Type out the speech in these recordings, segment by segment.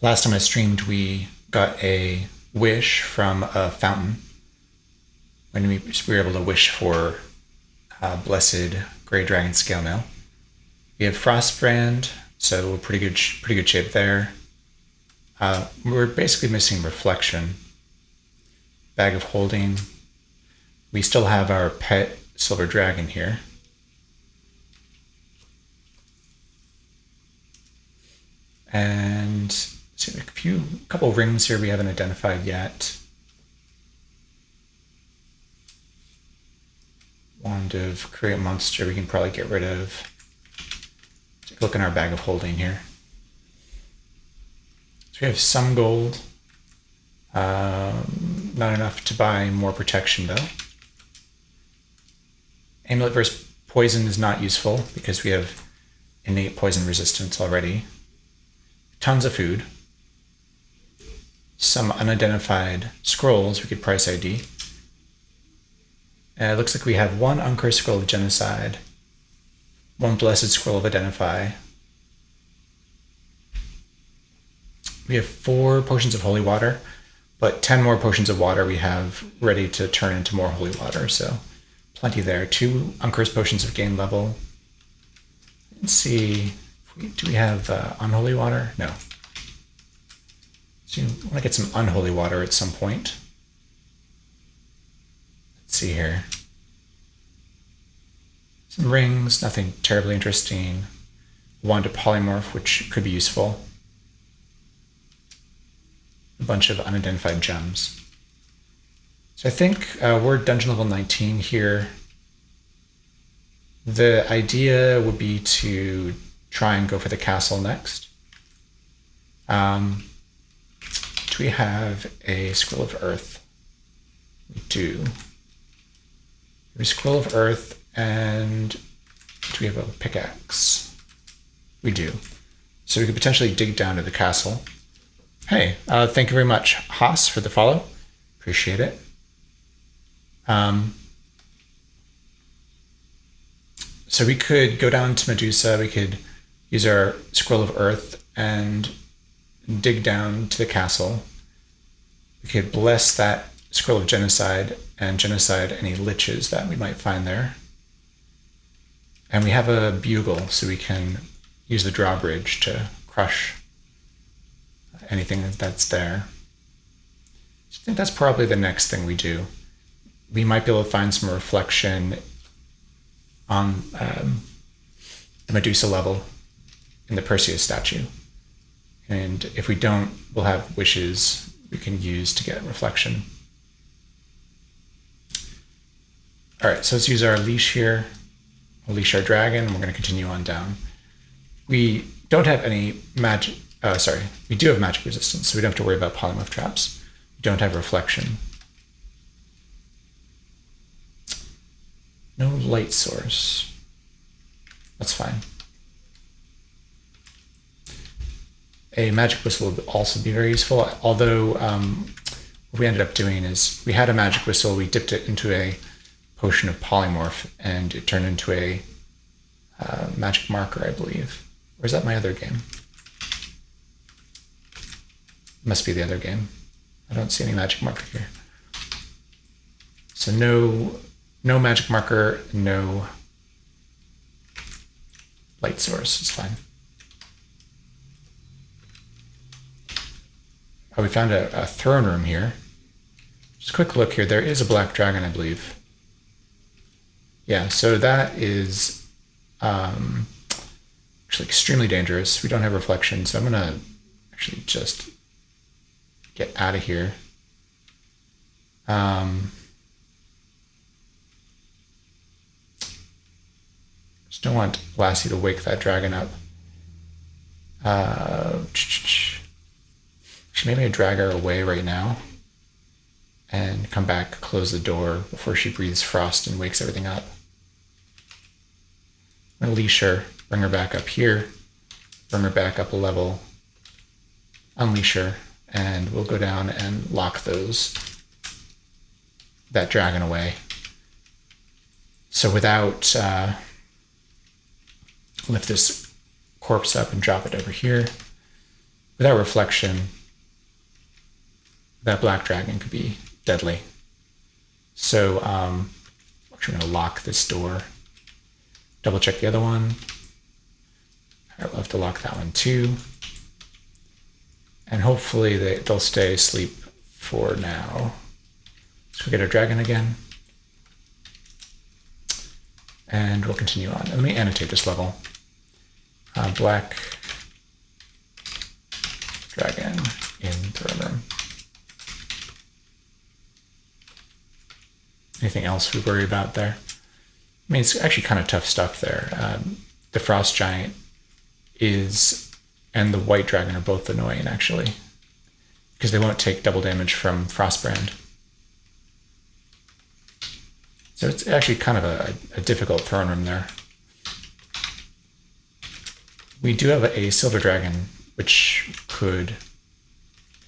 Last time I streamed, we got a wish from a fountain when we were able to wish for Blessed Grey Dragon Scale Mail. We have Frostbrand, so we're pretty good shape there. We're basically missing Reflection. Bag of Holding. We still have our pet Silver Dragon here. And see, a couple rings here we haven't identified yet. Wand of Create Monster we can probably get rid of. Take a look in our Bag of Holding here. So we have some gold. Not enough to buy more protection though. Amulet versus Poison is not useful because we have innate poison resistance already. Tons of food. Some unidentified scrolls we could price ID. It looks like we have one Uncursed Scroll of Genocide, one Blessed Scroll of Identify. We have 4 Potions of Holy Water, but 10 more Potions of Water we have ready to turn into more Holy Water, so plenty there. 2 Uncursed Potions of Gain Level. Let's see, do we have Unholy Water? No. So you want to get some Unholy Water at some point. Let's see here. Some rings, nothing terribly interesting. Wand of Polymorph, which could be useful. A bunch of unidentified gems. So I think we're dungeon level 19 here. The idea would be to try and go for the castle next. Do we have a Scroll of Earth? We do. We have a Scroll of Earth, and do we have a pickaxe? We do. So we could potentially dig down to the castle. Hey, thank you very much, Haas, for the follow. Appreciate it. So we could go down to Medusa. We could use our Scroll of Earth and dig down to the castle. We could bless that Scroll of Genocide and genocide any liches that we might find there. And we have a bugle, so we can use the drawbridge to crush anything that's there. So I think that's probably the next thing we do. We might be able to find some reflection on the Medusa level in the Perseus statue. And if we don't, we'll have wishes we can use to get reflection. All right, so let's use our leash here. We'll leash our dragon, and we're going to continue on down. We don't have any magic. We do have magic resistance, so we don't have to worry about polymorph traps. We don't have reflection. No light source. That's fine. A magic whistle would also be very useful, although what we ended up doing is we had a magic whistle, we dipped it into a potion of polymorph, and it turned into a magic marker, I believe. Or is that my other game? Must be the other game. I don't see any magic marker here. So no magic marker, no light source. It's fine. Oh, we found a throne room here. Just a quick look here. There is a black dragon, I believe. Yeah, so that is actually extremely dangerous. We don't have reflection, so I'm going to actually just get out of here. Just don't want Lassie to wake that dragon up. Maybe I drag her away right now and come back, close the door before she breathes frost and wakes everything up. I'm going to leash her, bring her back up here, bring her back up a level, unleash her, and we'll go down and lock that dragon away. So without, lift this corpse up and drop it over here. without reflection, that black dragon could be deadly. So actually I'm going to lock this door. Double check the other one. All right, we'll have to lock that one too. And hopefully they'll stay asleep for now. Let's go get our dragon again. And we'll continue on. Let me annotate this level. Black dragon in throne room. Anything else we worry about there? I mean, it's actually kind of tough stuff there. The frost giant and the white dragon are both annoying, actually, because they won't take double damage from Frostbrand. So it's actually kind of a difficult throne room there. We do have a silver dragon, which could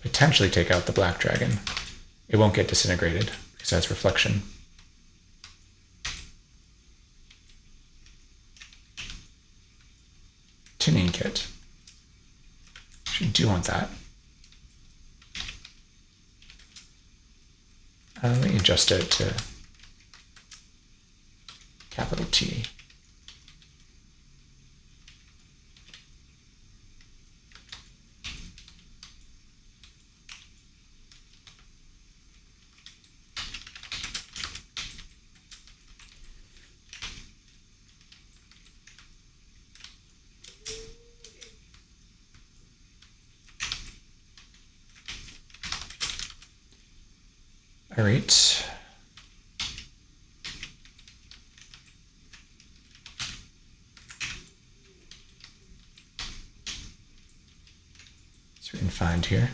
potentially take out the black dragon. It won't get disintegrated because that's reflection. Tuning kit. Actually do want that. Let me adjust it to capital T. All right. So we can find here.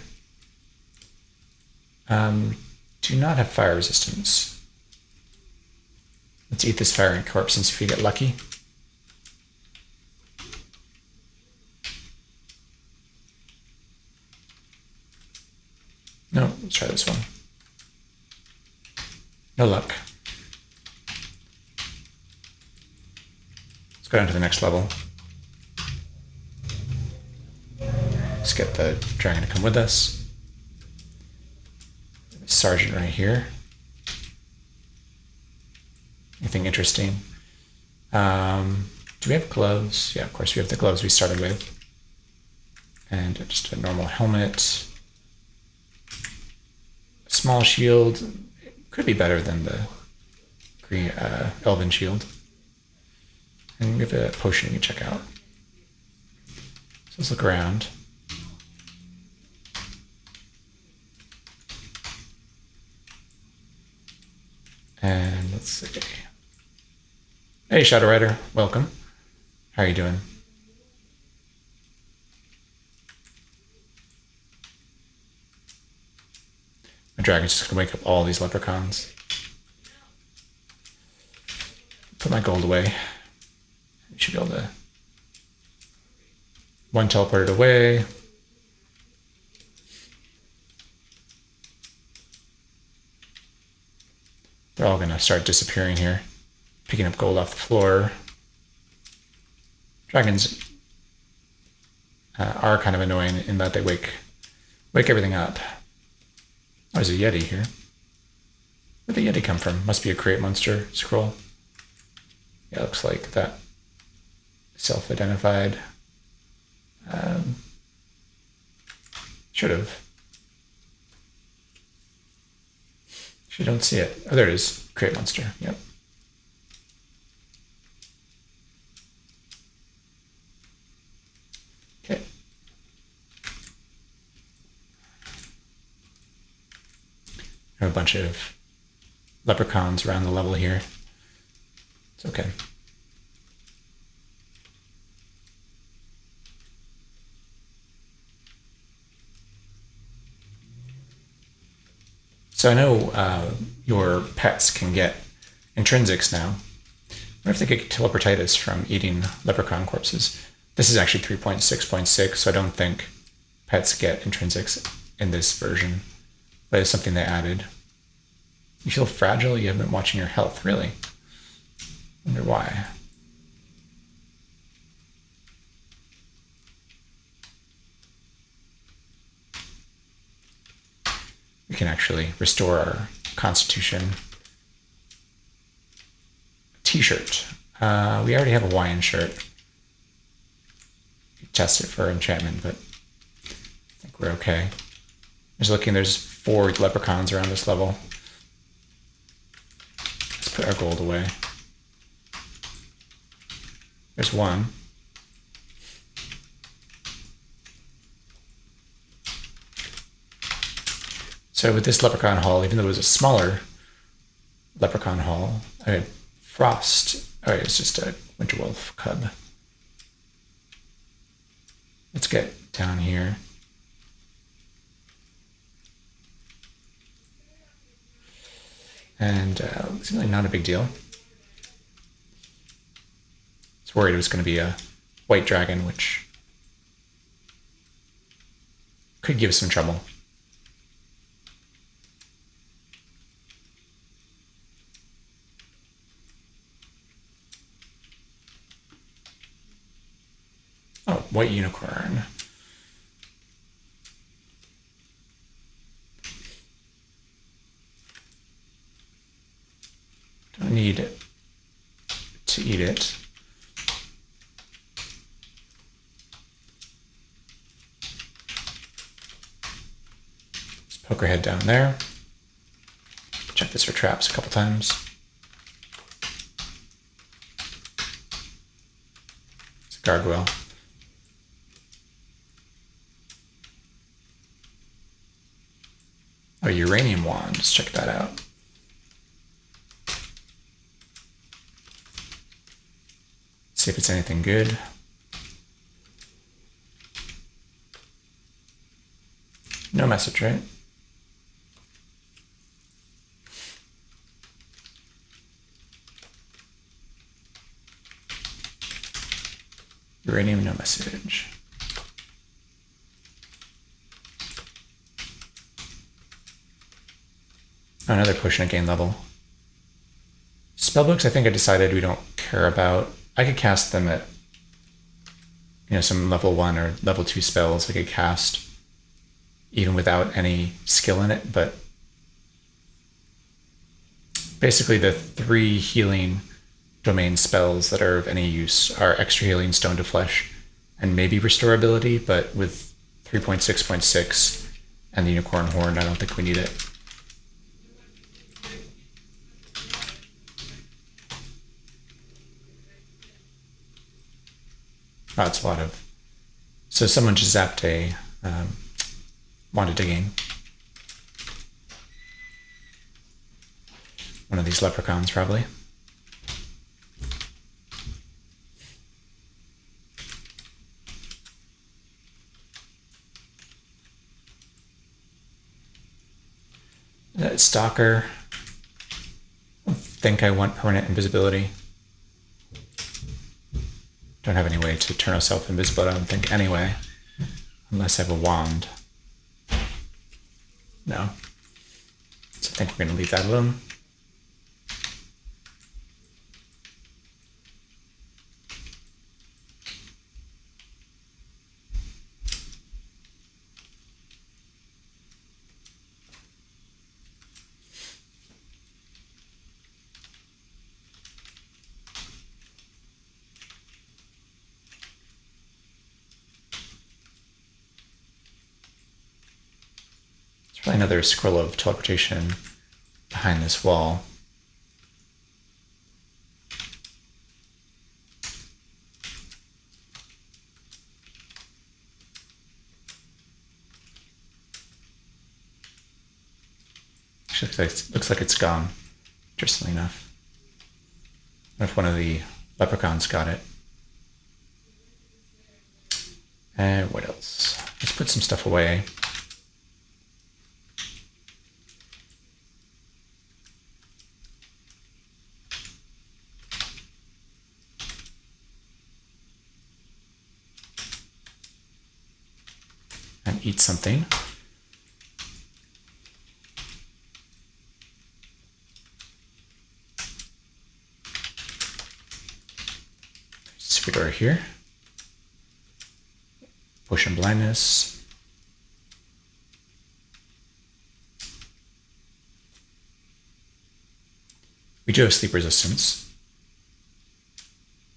Do not have fire resistance. Let's eat this firing corpse and see if we get lucky. No, let's try this one. No luck. Let's go down to the next level. Let's get the dragon to come with us. Sergeant right here. Anything interesting? Do we have gloves? Yeah, of course we have the gloves we started with. And just a normal helmet. A small shield. Could be better than the green elven shield. And we have a potion you can check out. So let's look around. And let's see. Hey, Shadow Rider, welcome. How are you doing? My dragon's just gonna wake up all these leprechauns. Put my gold away. We should be able to. One teleported away. They're all gonna start disappearing here. Picking up gold off the floor. Dragons are kind of annoying in that they wake everything up. Oh, there's a Yeti here. Where'd the Yeti come from? Must be a Create Monster scroll. Yeah, looks like that. Self-identified. Should have. Actually, don't see it. Oh, there it is. Create Monster. Yep. Okay. There are a bunch of leprechauns around the level here. It's okay. So I know your pets can get intrinsics now. I wonder if they get teleportitis from eating leprechaun corpses. This is actually 3.6.6, so I don't think pets get intrinsics in this version, but it's something they added. You feel fragile? You haven't been watching your health, really. Wonder why. can actually restore our constitution. T-shirt. We already have a Hawaiian shirt. Test it for enchantment, but I think we're okay. Just looking, there's 4 leprechauns around this level. Let's put our gold away. There's one. So with this leprechaun hall, even though it was a smaller leprechaun hall, I had frost. Oh, it's just a winter wolf cub. Let's get down here. And it's really not a big deal. I was worried it was going to be a white dragon, which could give us some trouble. Oh, white unicorn. Don't need to eat it. Let's poke our head down there. Check this for traps a couple times. It's a gargoyle. Oh, uranium wand. Let's check that out. See if it's anything good. No message, right? Uranium, no message. Oh, another potion at gain level. Spellbooks, I think I decided we don't care about. I could cast them at, some level 1 or level 2 spells I could cast even without any skill in it, but basically the 3 healing domain spells that are of any use are extra healing, stone to flesh, and maybe restorability, but with 3.6.6 and the unicorn horn, I don't think we need it. Oh, it's a lot of... So someone just zapped a wand digging. One of these leprechauns, probably. Stalker. I don't think I want permanent invisibility. Don't have any way to turn ourselves invisible, I don't think, anyway. Unless I have a wand. No. So I think we're going to leave that alone. Probably another scroll of teleportation behind this wall. Actually, looks like it's gone, interestingly enough. I wonder if one of the leprechauns got it. And what else? Let's put some stuff away. And eat something. Secret door here. Potion blindness. We do have sleep resistance.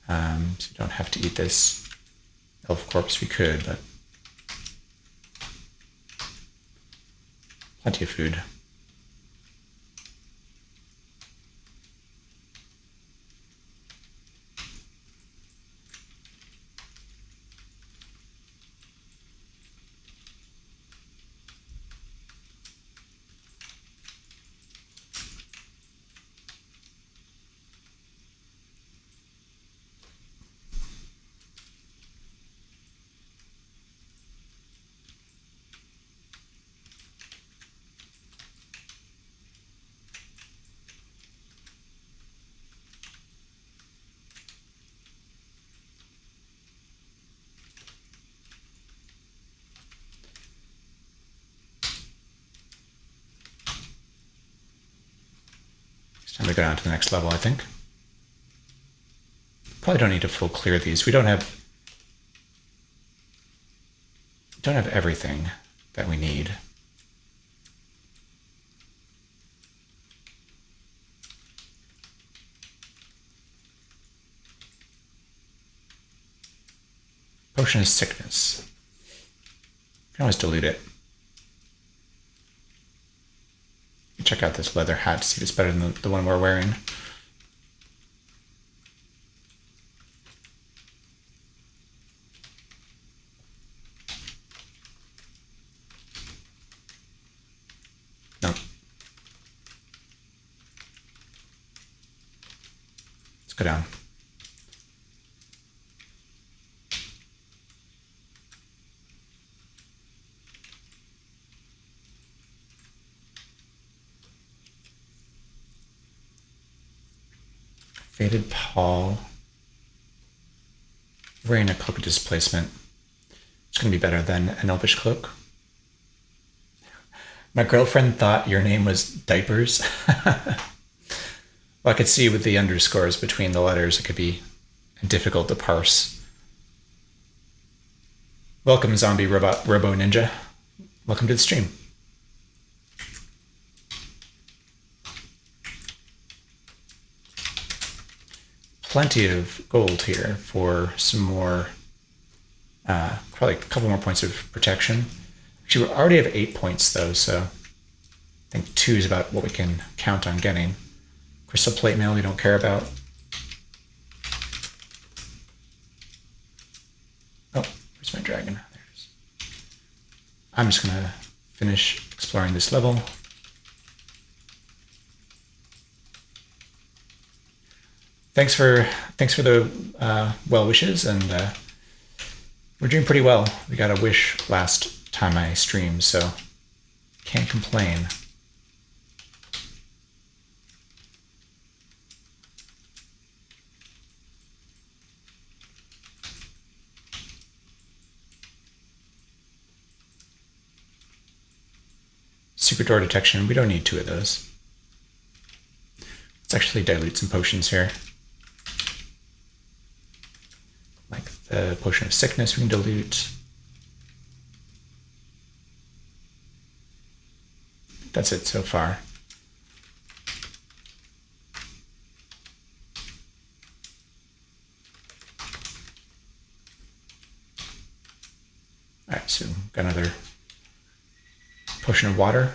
So you don't have to eat this elf corpse. We could, but plenty of food. Time to go down to the next level, I think. Probably don't need to full clear these. We don't have everything that we need. Potion of sickness. You can always dilute it. Check out this leather hat to see if it's better than the one we're wearing. No. Let's go down. Faded Pall. Wearing a cloak of displacement. It's going to be better than an elvish cloak. My girlfriend thought your name was Diapers. Well, I could see with the underscores between the letters, it could be difficult to parse. Welcome, zombie robot robo ninja. Welcome to the stream. Plenty of gold here for some more, probably a couple more points of protection. Actually, we already have 8 points though, so I think 2 is about what we can count on getting. Crystal plate mail we don't care about. Oh, where's my dragon? There it is. I'm just gonna finish exploring this level. Thanks for the well wishes, and we're doing pretty well. We got a wish last time I streamed, so can't complain. Secret door detection, we don't need 2 of those. Let's actually dilute some potions here. Like the potion of sickness we can dilute. That's it so far. All right, so got another potion of water.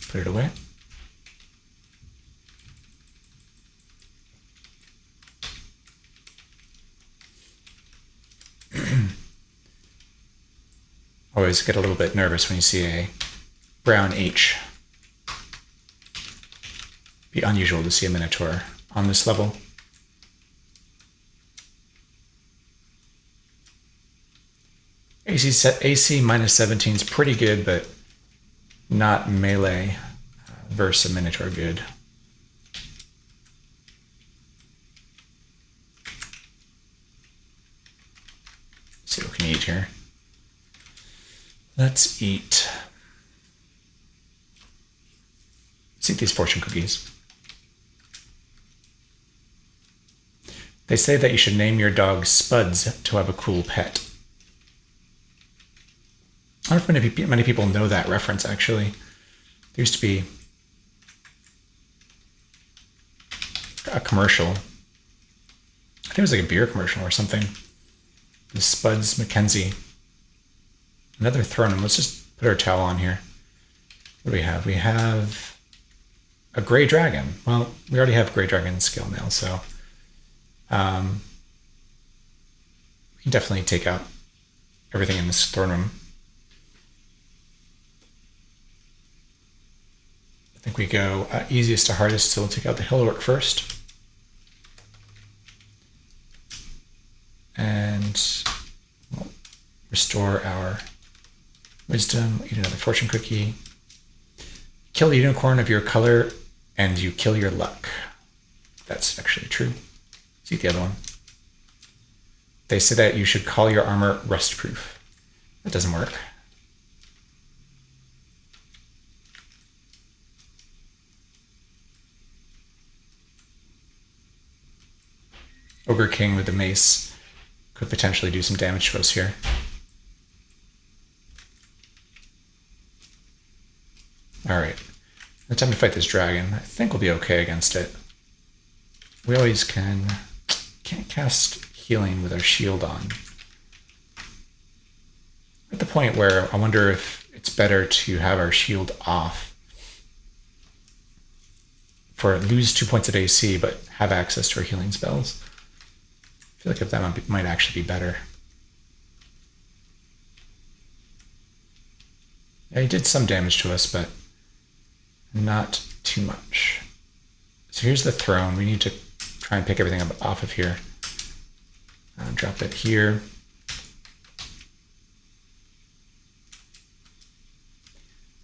Put it away. Always get a little bit nervous when you see a brown H. Be unusual to see a Minotaur on this level. AC minus 17 is pretty good, but not melee versus a Minotaur good. Let's see what we can eat here. Let's eat these fortune cookies. They say that you should name your dog Spuds to have a cool pet. I don't know if many people know that reference, actually. There used to be a commercial. I think it was like a beer commercial or something. The Spuds McKenzie. Another throne. Let's just put our towel on here. What do we have? We have a gray dragon. Well, we already have gray dragon scale mail, so we can definitely take out everything in this throne room. I think we go easiest to hardest, so we'll take out the Hillwork first. And we'll restore our wisdom, eat another fortune cookie. Kill the unicorn of your color and you kill your luck. That's actually true. Let's eat the other one. They say that you should call your armor rustproof. That doesn't work. Ogre King with the mace could potentially do some damage to us here. Alright, now time to fight this dragon. I think we'll be okay against it. We always can't cast healing with our shield on. We're at the point where I wonder if it's better to have our shield off for lose 2 points of AC but have access to our healing spells. I feel like that might actually be better. Yeah, he did some damage to us, but not too much. So here's the throne. We need to try and pick everything up off of here. Drop it here.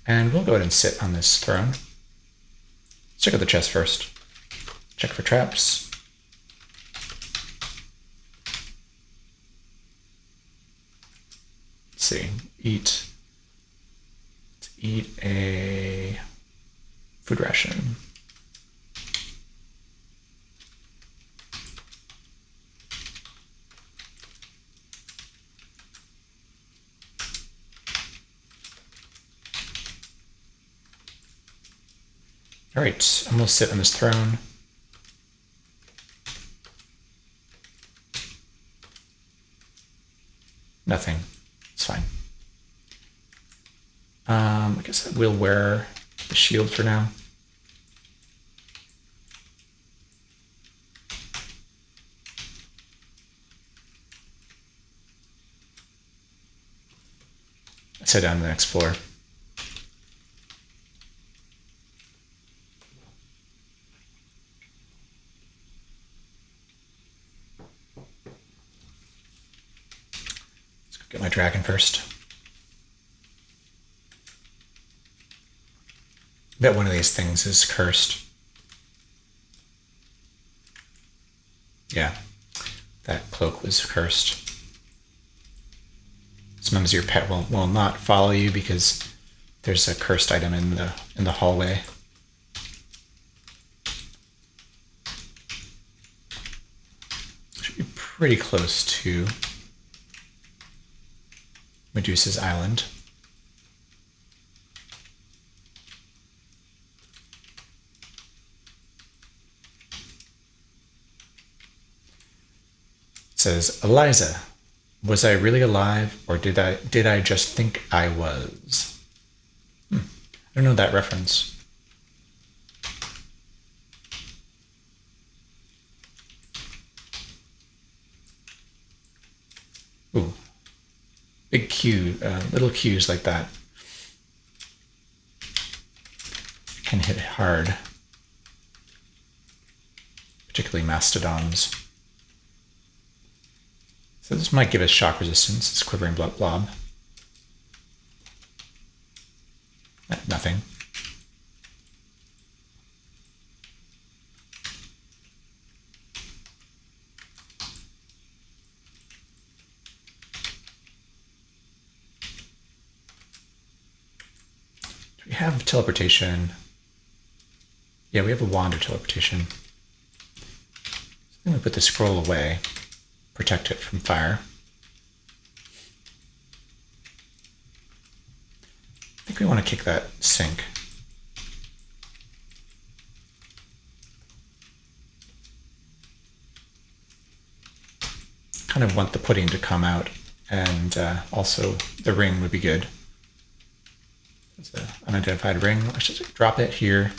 And we'll go ahead and sit on this throne. Let's check out the chest first. Check for traps. Let's see. Let's eat a food ration. All right, I'm gonna sit on this throne. Nothing, it's fine. I guess I will wear the shield for now. Let's head down to the next floor. Let's go get my dragon first. I bet one of these things is cursed. Yeah, that cloak was cursed. Sometimes your pet will not follow you because there's a cursed item in the hallway. Should be pretty close to Medusa's Island. It says, Eliza, was I really alive, or did I just think I was? I don't know that reference. Ooh, big Q, little Qs like that can hit hard, particularly mastodons. So this might give us shock resistance, this quivering blob. Nothing. Do we have teleportation? Yeah, we have a wand of teleportation. I'm going to put the scroll away. Protect it from fire. I think we want to kick that sink. kind of want the pudding to come out, and also the ring would be good. It's an unidentified ring. Let's just drop it here.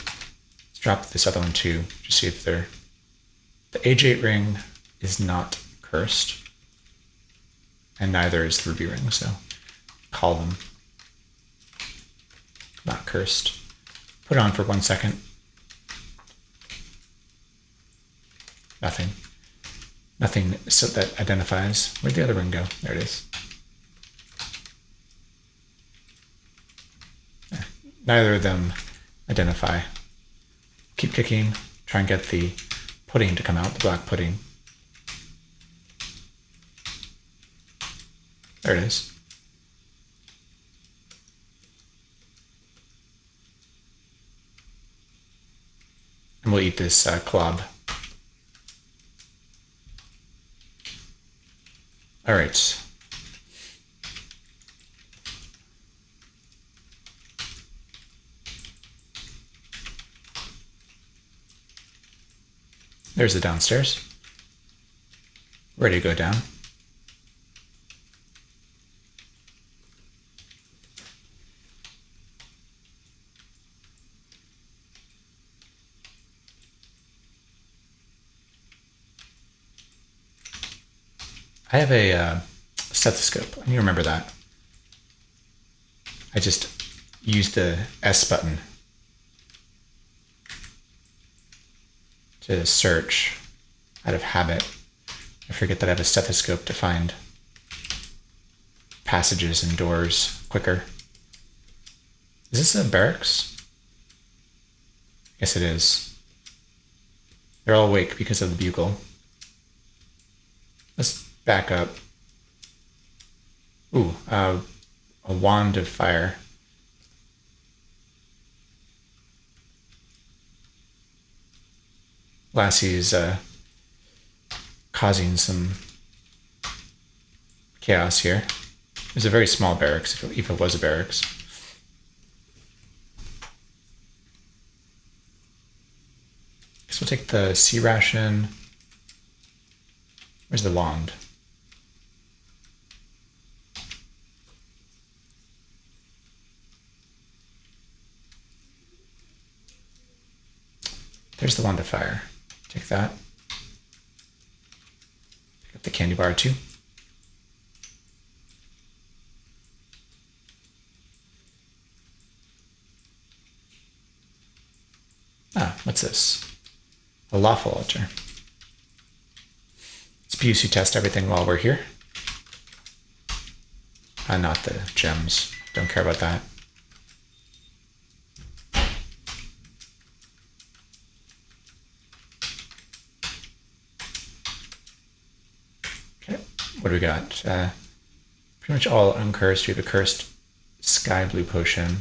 Let's drop this other one too, just see if they're... The H8 ring is not cursed, and neither is the ruby ring, so call them not cursed. Put it on for 1 second. Nothing. Nothing so that identifies. Where'd the other ring go? There it is. Neither of them identify. Keep kicking. Try and get the pudding to come out, the black pudding. There it is. And we'll eat this clob. All right. There's the downstairs. Ready to go down. I have a stethoscope. I need to remember that. I just used the S button to search out of habit. I forget that I have a stethoscope to find passages and doors quicker. Is this a barracks? Yes, it is. They're all awake because of the bugle. Let's back up. Ooh, a wand of fire. Lassie's causing some chaos here. It was a very small barracks, if it was a barracks. Guess we'll take the sea ration. Where's the wand? There's the wand of fire. Take that. Pick up the candy bar too. Ah, what's this? A lawful altar. Let's BUC test everything while we're here. Not the gems. Don't care about that. What do we got? Pretty much all uncursed. We have a cursed sky blue potion.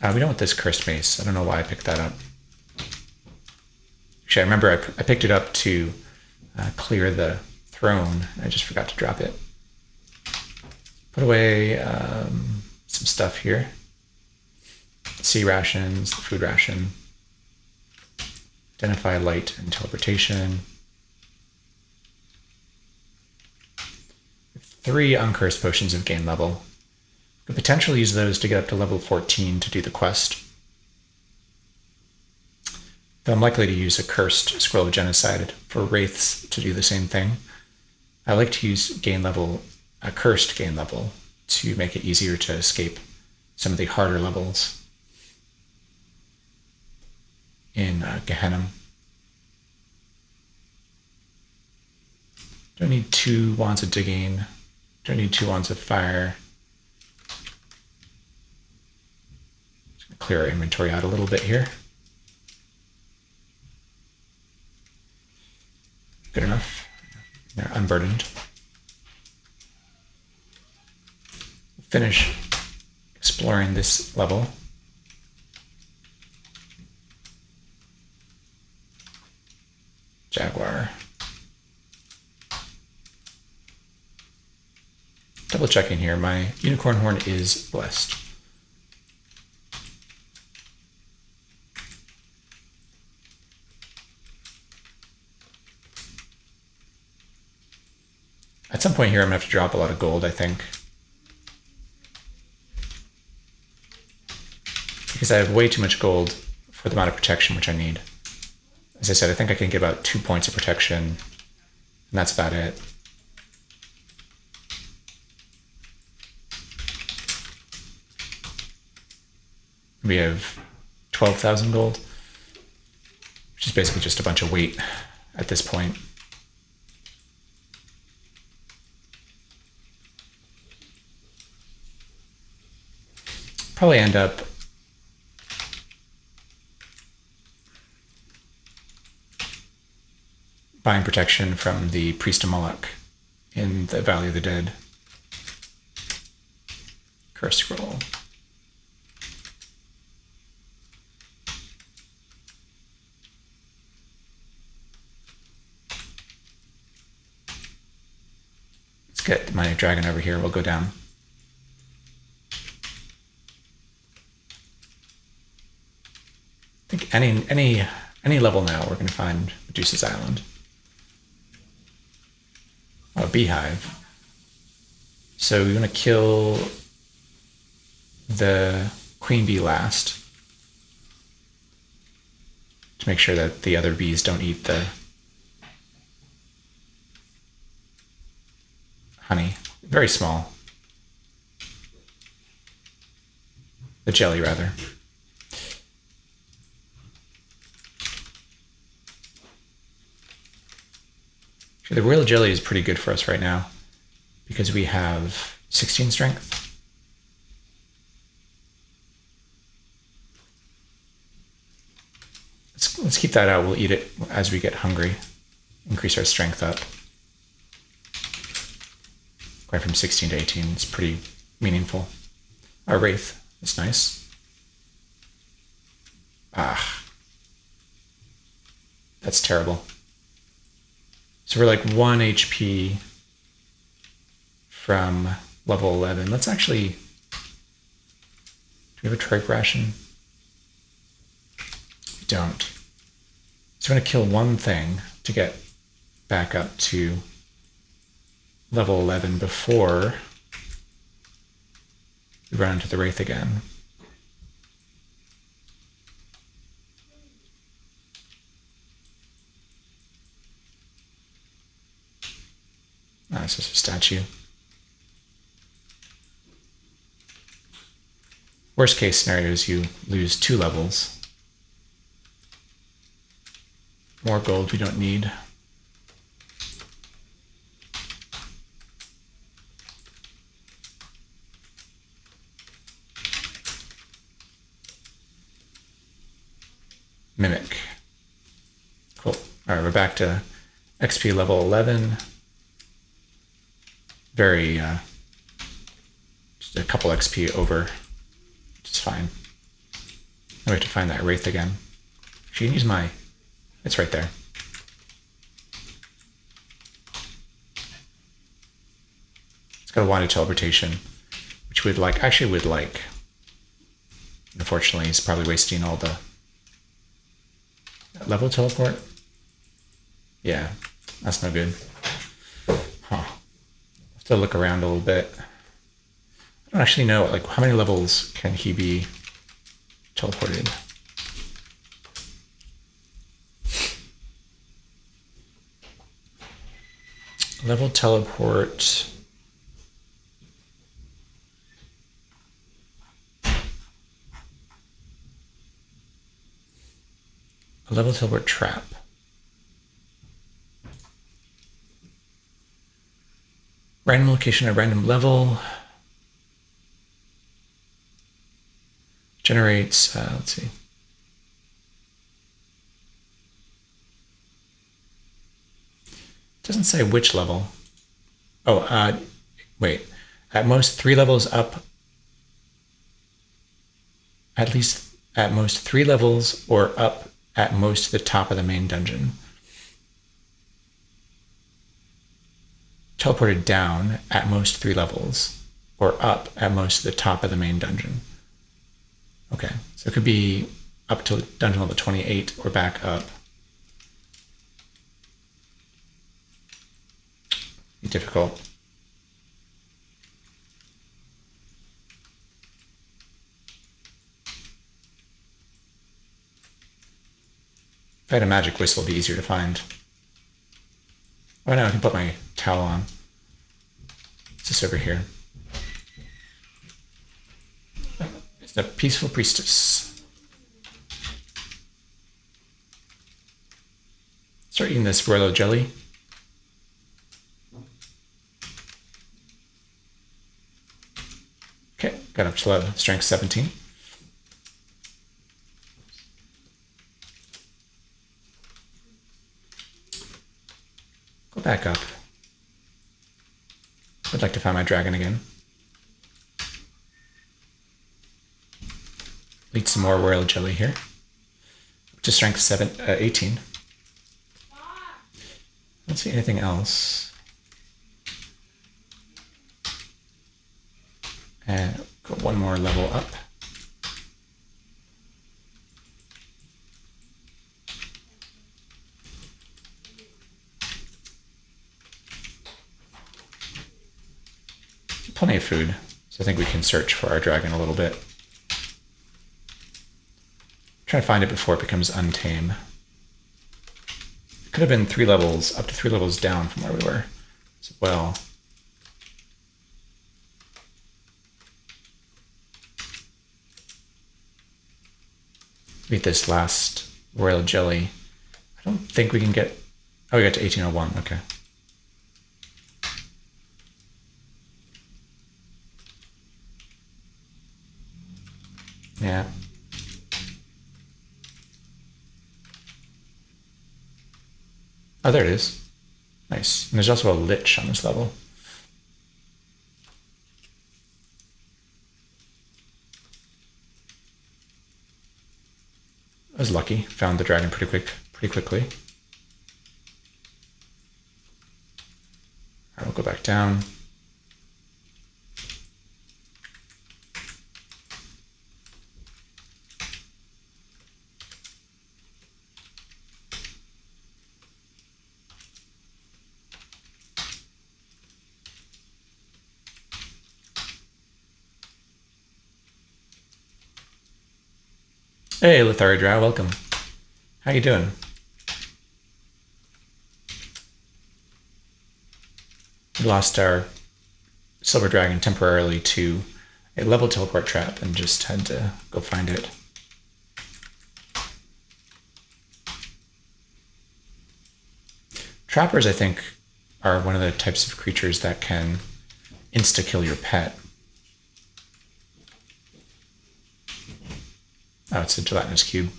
We don't want this cursed mace. I don't know why I picked that up. Actually, I remember I picked it up to clear the throne. I just forgot to drop it. Put away some stuff here. Sea rations, the food ration. Identify light and teleportation. 3 uncursed potions of gain level. Could potentially use those to get up to level 14 to do the quest. Though I'm likely to use a cursed scroll of genocide for wraiths to do the same thing. I like to use a cursed gain level to make it easier to escape some of the harder levels in Gehenna. Don't need 2 wands of digging. Don't need 2 wands of fire. Just gonna clear our inventory out a little bit here. Good enough. They're unburdened. Finish exploring this level. Jaguar. Double checking here, my unicorn horn is blessed. At some point here, I'm gonna have to drop a lot of gold, I think. Because I have way too much gold for the amount of protection which I need. As I said, I think I can get about 2 points of protection, and that's about it. We have 12,000 gold, which is basically just a bunch of weight at this point. Probably end up buying protection from the Priest of Moloch in the Valley of the Dead. Curse scroll. Let's get my dragon over here. We'll go down. I think any level now we're going to find Medusa's Island. Oh, a beehive. So we want to kill the queen bee last to make sure that the other bees don't eat the honey. Very small. The jelly, rather. The royal jelly is pretty good for us right now because we have 16 strength. Let's keep that out. We'll eat it as we get hungry. Increase our strength up. Going from 16 to 18 is pretty meaningful. Our wraith is nice. Ah, that's terrible. So we're like 1 HP from level 11. Let's actually, do we have a tripe ration? We don't. So I'm going to kill one thing to get back up to level 11 before we run into the wraith again. Ah, it's just a statue. Worst case scenario is you lose 2 levels. More gold we don't need. Mimic. Cool. All right, we're back to XP level 11. Very, just a couple XP over, which is fine. Now we have to find that wraith again. She can use my, it's right there. It's got a wand of teleportation, which we'd like, actually would like. Unfortunately, it's probably wasting all the level teleport. Yeah, that's no good. Huh. To look around a little bit. I don't actually know, like, how many levels can he be teleported? Level teleport. A level teleport trap. Random location at random level. Generates, let's see. Doesn't say which level. Oh, wait. At most 3 levels up. At least at most 3 levels or up at most the top of the main dungeon. Teleported down at most 3 levels, or up at most the top of the main dungeon. Okay, so it could be up to dungeon level 28 or back up. Be difficult. If I had a magic whistle, it'd be easier to find. Oh no, I can put my towel on. What's this over here? It's the peaceful priestess. Start eating this royal jelly. Okay, got up to strength 17. Go back up. I'd like to find my dragon again. Eat some more royal jelly here. Up to strength 18. I don't see anything else. And go one more level up. Plenty of food, so I think we can search for our dragon a little bit. Try to find it before it becomes untame. It could have been 3 levels, up to 3 levels down from where we were as well. Eat this last royal jelly. I don't think we can get... Oh, we got to 1801, okay. Yeah. Oh, there it is. Nice. And there's also a lich on this level. I was lucky. Found the dragon pretty quickly. All right, we'll go back down. Hey, Lithari Drow, welcome. How you doing? We lost our silver dragon temporarily to a level teleport trap and just had to go find it. Trappers, I think, are one of the types of creatures that can insta-kill your pet. Oh, it's a gelatinous cube.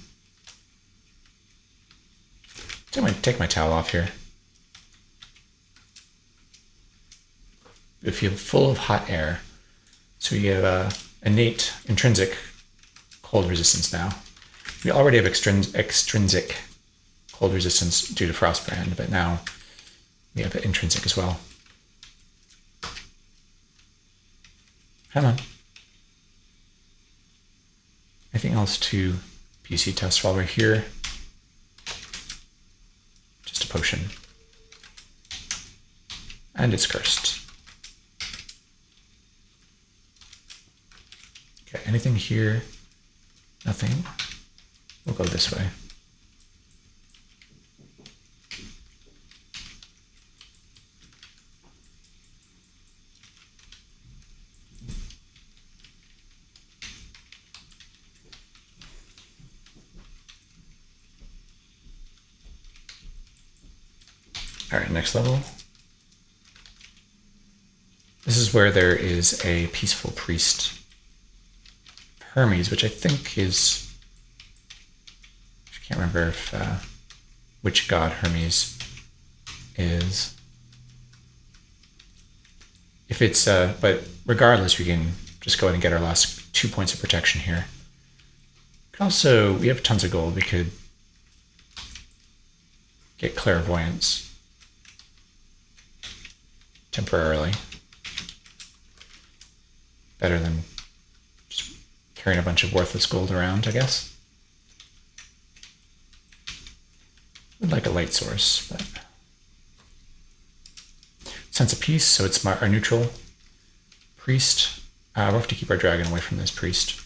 Take my towel off here. We feel full of hot air. So we have innate, intrinsic cold resistance now. We already have extrinsic cold resistance due to Frostbrand, but now we have intrinsic as well. Come on. Anything else to PC test while we're here? Just a potion. And it's cursed. Okay, anything here? Nothing. We'll go this way. All right, next level. This is where there is a peaceful priest, Hermes, which I think is, I can't remember if which god Hermes is. If it's, but regardless, we can just go ahead and get our last 2 points of protection here. We could also, we have tons of gold. We could get clairvoyance temporarily. Better than just carrying a bunch of worthless gold around, I guess. Would like a light source, but sense of peace, so it's our neutral priest. We'll have to keep our dragon away from this priest.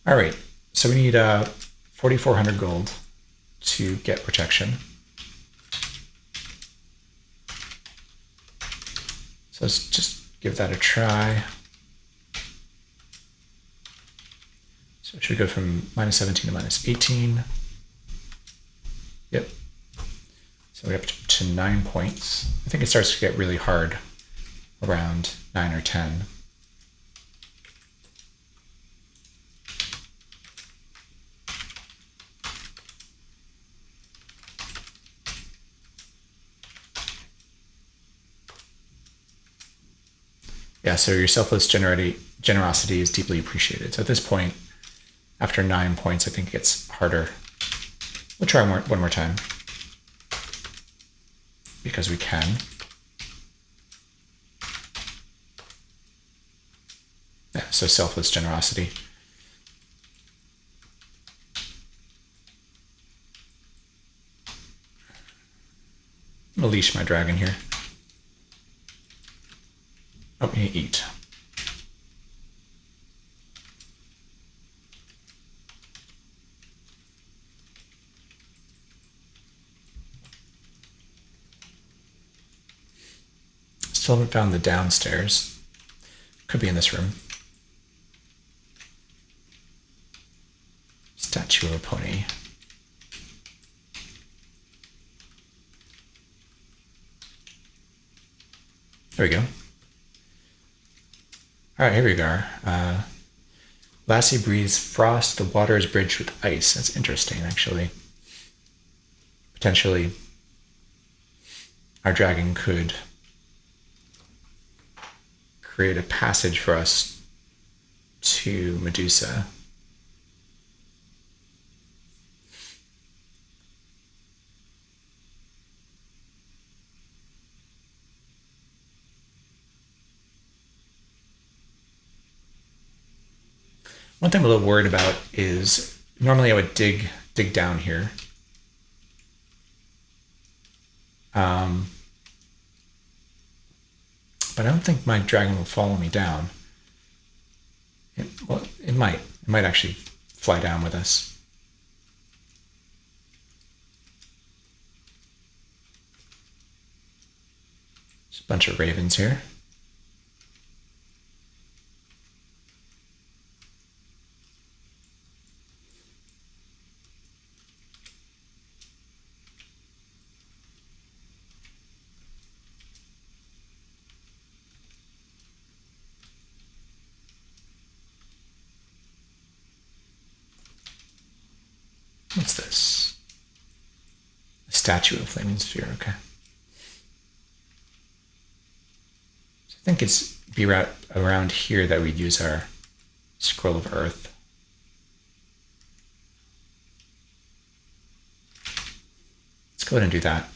All right, so we need 4,400 gold to get protection. So let's just give that a try. So it should go from -17 to -18. Yep. So we're up to 9 points. I think it starts to get really hard around 9 or 10. Yeah, so your selfless generosity is deeply appreciated. So at this point, after 9 points, I think it gets harder. We'll try one more time. Because we can. Yeah, so selfless generosity. I'm gonna leash my dragon here. Oh, we eat. Still haven't found the downstairs. Could be in this room. Statue of a pony. There we go. All right, here we go. Lassie breathes frost. The water is bridged with ice. That's interesting, actually. Potentially, our dragon could create a passage for us to Medusa. One thing I'm a little worried about is normally I would dig down here. But I don't think my dragon will follow me down. It might. It might actually fly down with us. There's a bunch of ravens here. What's this? A statue of flaming sphere, okay. So I think it's be around here that we'd use our scroll of earth. Let's go ahead and do that.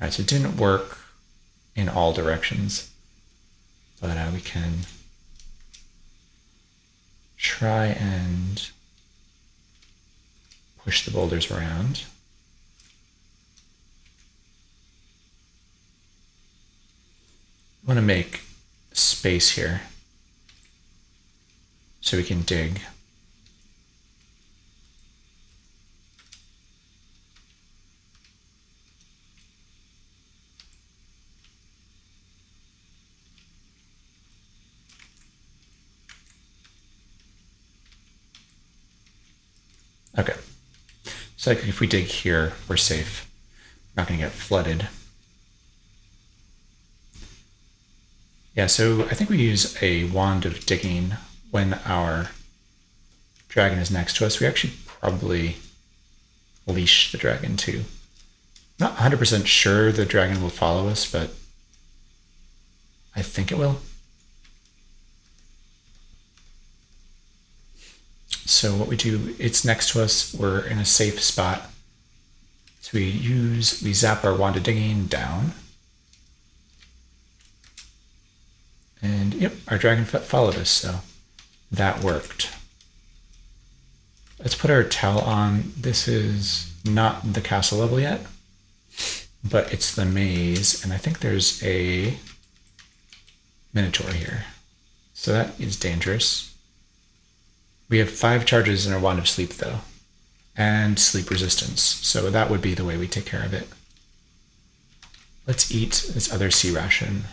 All right, so it didn't work in all directions, but we can try and push the boulders around. I want to make space here so we can dig. Okay, so like if we dig here, we're safe. We're not going to get flooded. Yeah, so I think we use a wand of digging when our dragon is next to us. We actually probably leash the dragon too. I'm not 100% sure the dragon will follow us, but I think it will. So what we do, it's next to us, we're in a safe spot. So we zap our wand of digging down. And yep, our dragon followed us, so that worked. Let's put our towel on. This is not the castle level yet. but it's the maze, and I think there's a Minotaur here. So that is dangerous. We have 5 charges in our Wand of Sleep, though, and sleep resistance. So that would be the way we take care of it. Let's eat this other sea ration.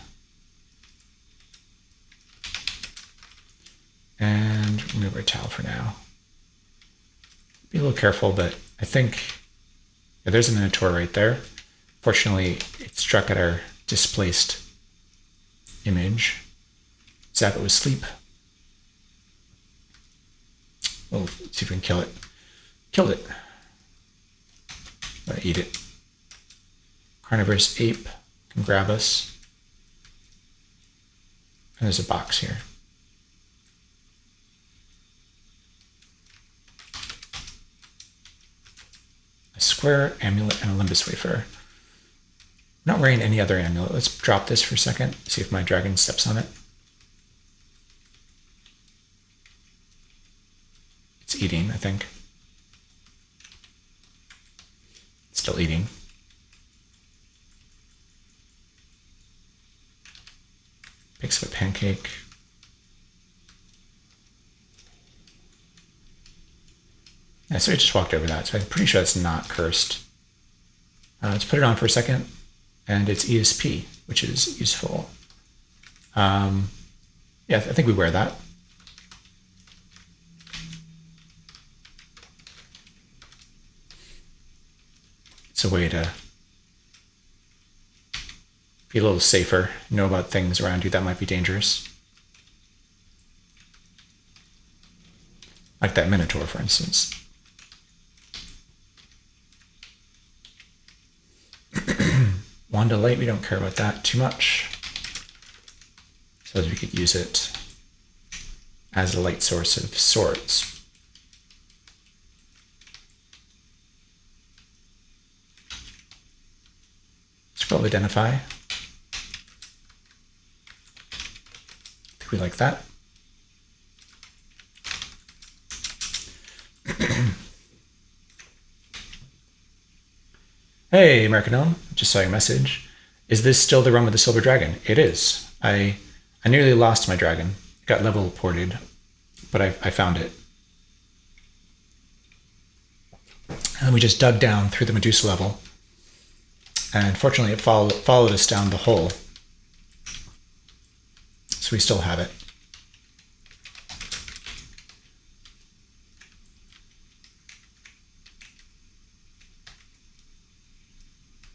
And remove our towel for now. Be a little careful, but I think there's a Minotaur right there. Fortunately, it struck at our displaced image. Zap it with sleep. We'll see if we can kill it. Killed it. Eat it. Carnivorous ape can grab us. And there's a box here. A square amulet and a limbus wafer. I'm not wearing any other amulet. Let's drop this for a second, see if my dragon steps on it. It's eating, I think. Still eating. Picks up a pancake. Yeah, so I just walked over that, so I'm pretty sure it's not cursed. Let's put it on for a second, and it's ESP, which is useful. Yeah, I think we wear that. It's a way to be a little safer, know about things around you that might be dangerous. Like that Minotaur, for instance. Wand of Light, we don't care about that too much. So we could use it as a light source of sorts. Scroll of Identify. I think we like that. Hey, American Gnome, just saw your message. Is this still the run with the Silver Dragon? It is. I nearly lost my dragon. It got level ported, but I found it. And we just dug down through the Medusa level. And fortunately, it followed us down the hole. So we still have it.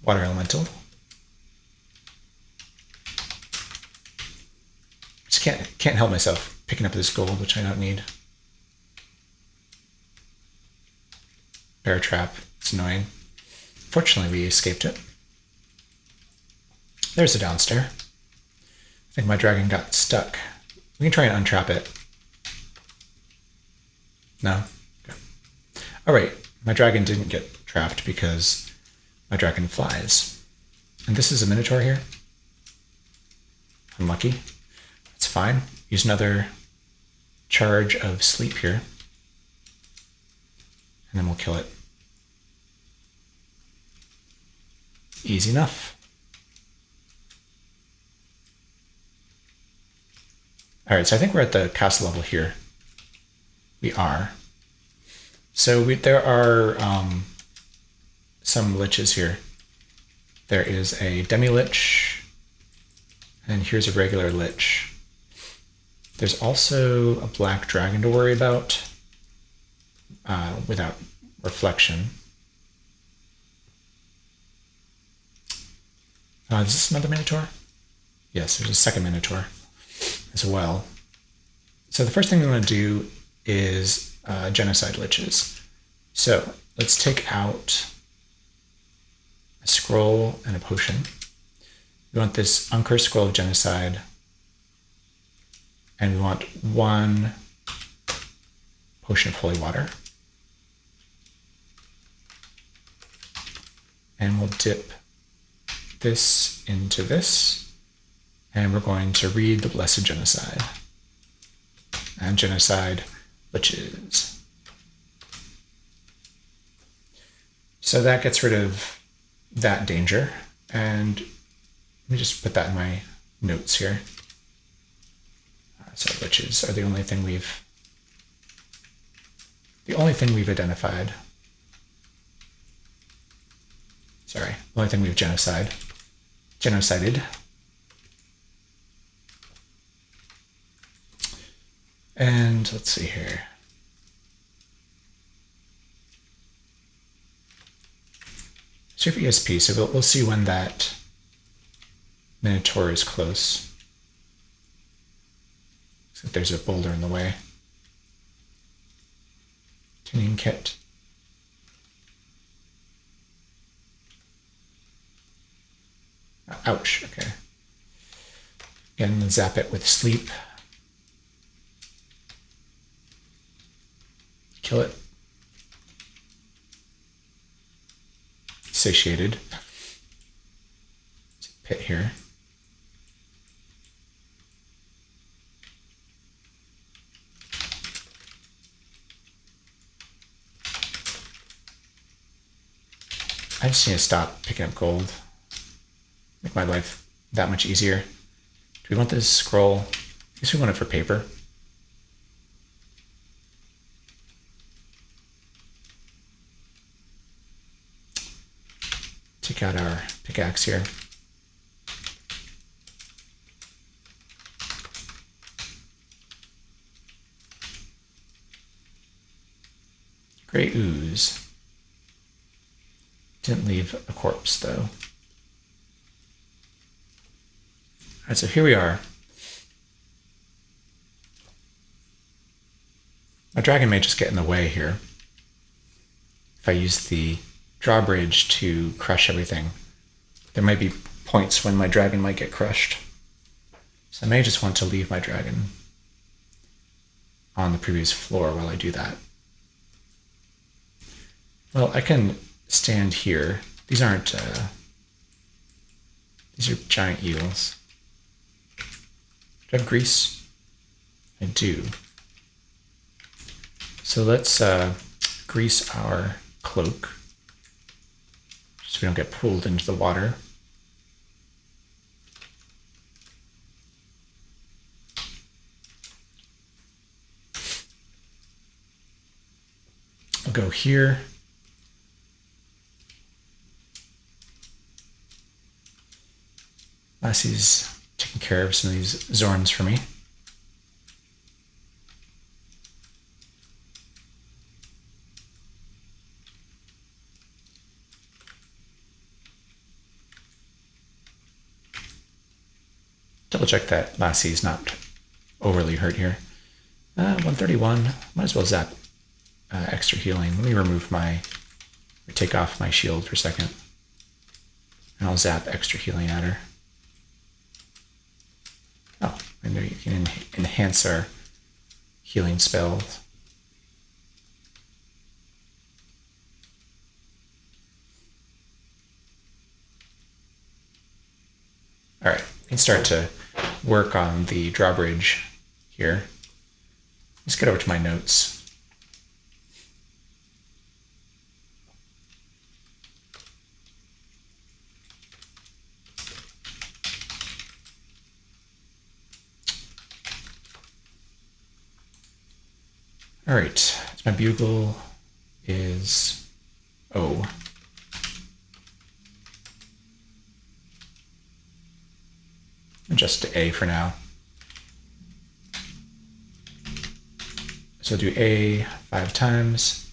Water Elemental. Just can't help myself picking up this gold, which I don't need. Bear Trap. It's annoying. Fortunately, we escaped it. There's a downstair. I think my dragon got stuck. We can try and untrap it. No? Okay. All right. My dragon didn't get trapped because my dragon flies. And this is a Minotaur here. Unlucky. That's fine. Use another charge of sleep here. And then we'll kill it. Easy enough. All right, so I think we're at the castle level here. We are. So there are some liches here. There is a demi-lich, and here's a regular lich. There's also a black dragon to worry about without reflection. Is this another Minotaur? Yes, there's a second Minotaur as well. So the first thing we want to do is genocide liches. So let's take out a scroll and a potion. We want this uncursed scroll of genocide, and we want 1 potion of holy water. And we'll dip this into this, and we're going to read the Blessed Genocide. And genocide liches. So that gets rid of that danger. And let me just put that in my notes here. So witches are the only thing we've identified. Sorry, the only thing we've genocided. And let's see here. Serve ESP, so we'll see when that Minotaur is close. Except there's a boulder in the way. Tuning kit. Ouch, okay. Again, zap it with sleep. Kill it. Satiated. There's a pit here. I just need to stop picking up gold. Make my life that much easier. Do we want this scroll? I guess we want it for paper. Take out our pickaxe here. Gray ooze. Didn't leave a corpse though. Alright, so here we are. My dragon may just get in the way here. If I use the drawbridge to crush everything, there might be points when my dragon might get crushed. So I may just want to leave my dragon on the previous floor while I do that. Well, I can stand here. These aren't, these are giant eels. Do I have grease? I do. So let's grease our cloak so we don't get pulled into the water. I'll go here. Lassie's taking care of some of these Zorns for me. Double check that Lassie's not overly hurt here. 131. Might as well zap extra healing. Let me remove take off my shield for a second. And I'll zap extra healing at her. Oh, and there you can enhance our healing spells. All right, we can start to work on the drawbridge here. Let's get over to my notes. All right, so my bugle is O. Just A for now. So do A 5 times,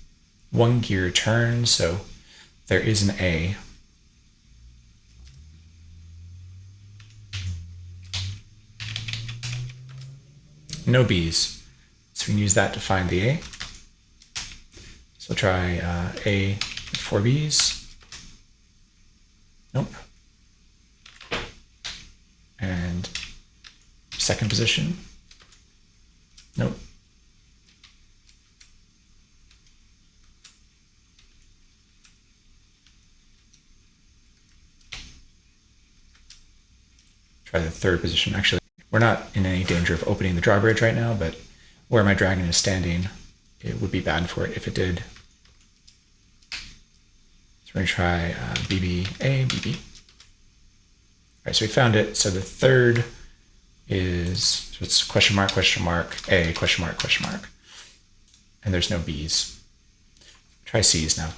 1 gear turn, so there is an A. No B's. So we can use that to find the A. So try A with 4 B's. Nope. And second position. Nope. Try the third position. Actually, we're not in any danger of opening the drawbridge right now, but where my dragon is standing, it would be bad for it if it did. So we're going to try BB, A, BB. All right, so we found it. So the third is, so it's question mark, A, question mark. And there's no B's. Try C's now.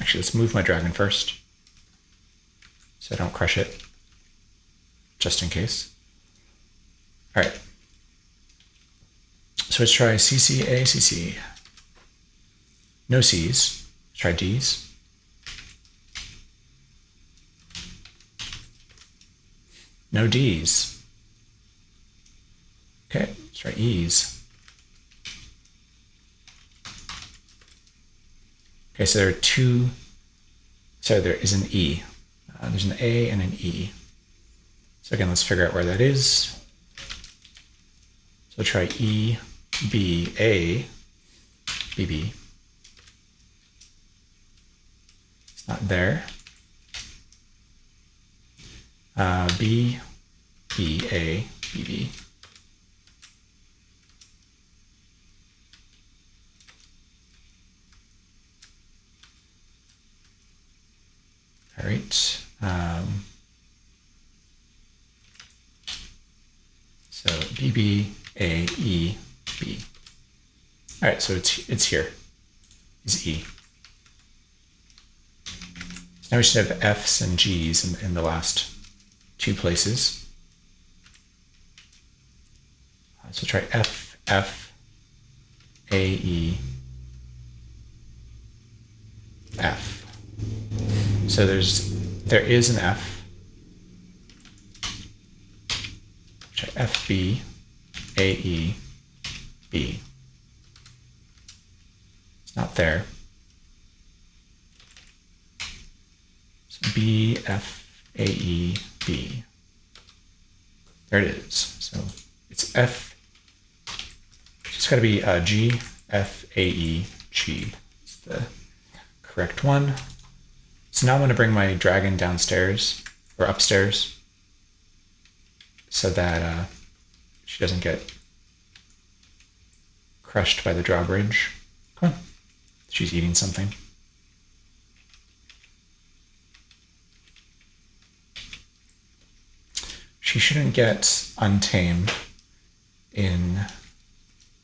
Actually, let's move my dragon first, so I don't crush it, just in case. All right. So let's try CC, A, CC. No C's. Let's try D's. No D's. Okay, let's try E's. Okay, so there are two, so there is an E. There's an A and an E. So again, let's figure out where that is. So we'll try E, B, A, B, B. It's not there. B, B, A, B, B. All right. So B, B, A, E, B. All right, so it's here. Is E. So now we should have F's and G's in the last two places. So try F, F, A, E, F. So there is an F. Try F, B, A, E, B. It's not there. So B, F, A, E, B. There it is. So it's F. It's got to be G, F, A, E, G. It's the correct one. So now I'm going to bring my dragon downstairs, or upstairs, so that she doesn't get crushed by the drawbridge. Come on. She's eating something. She shouldn't get untamed in,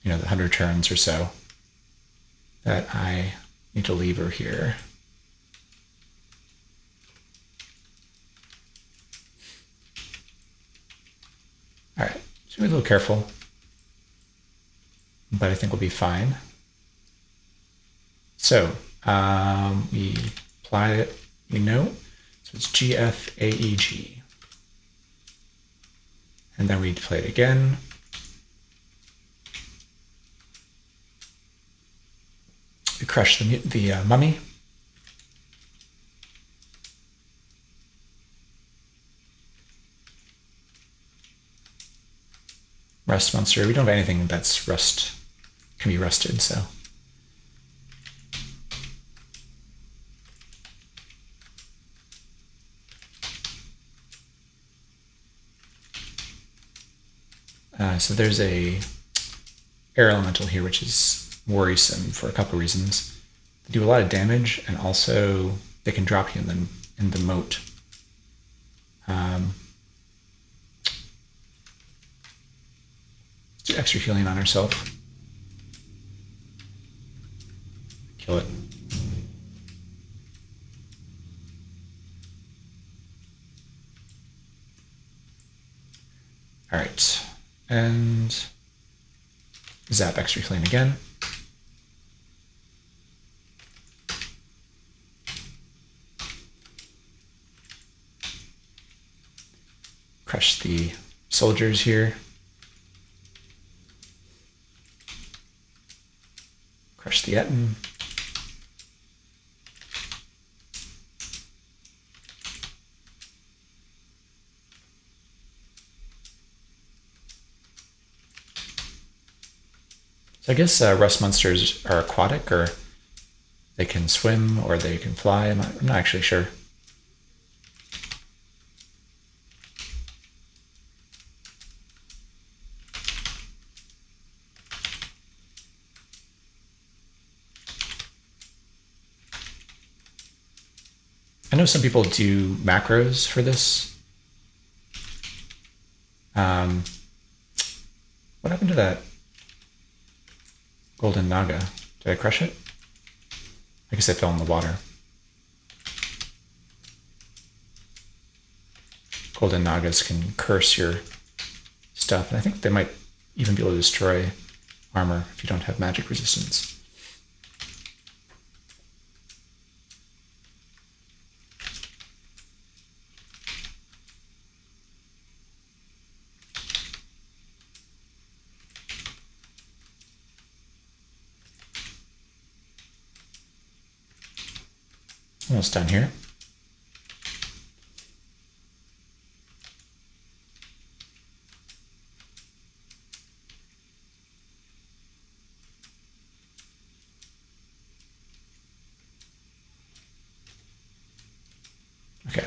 the 100 turns or so that I need to leave her here. All right, so be a little careful, but I think we'll be fine. So we apply it, we know, so it's G, F, A, E, G. And then we play it again. We crush the mummy. Rust monster. We don't have anything that's can be rusted, so. So there's a air elemental here, which is worrisome for a couple reasons. They do a lot of damage, and also they can drop you in the moat. Let's do extra healing on herself. Kill it. All right, and zap extra healing again. Crush the soldiers here. Crush the Etten. So I guess rust monsters are aquatic, or they can swim, or they can fly. I'm not actually sure. know some people do macros for this. What happened to that golden naga? Did I crush it? I guess it fell in the water. Golden nagas can curse your stuff, and I think they might even be able to destroy armor if you don't have magic resistance. Almost done here. Okay,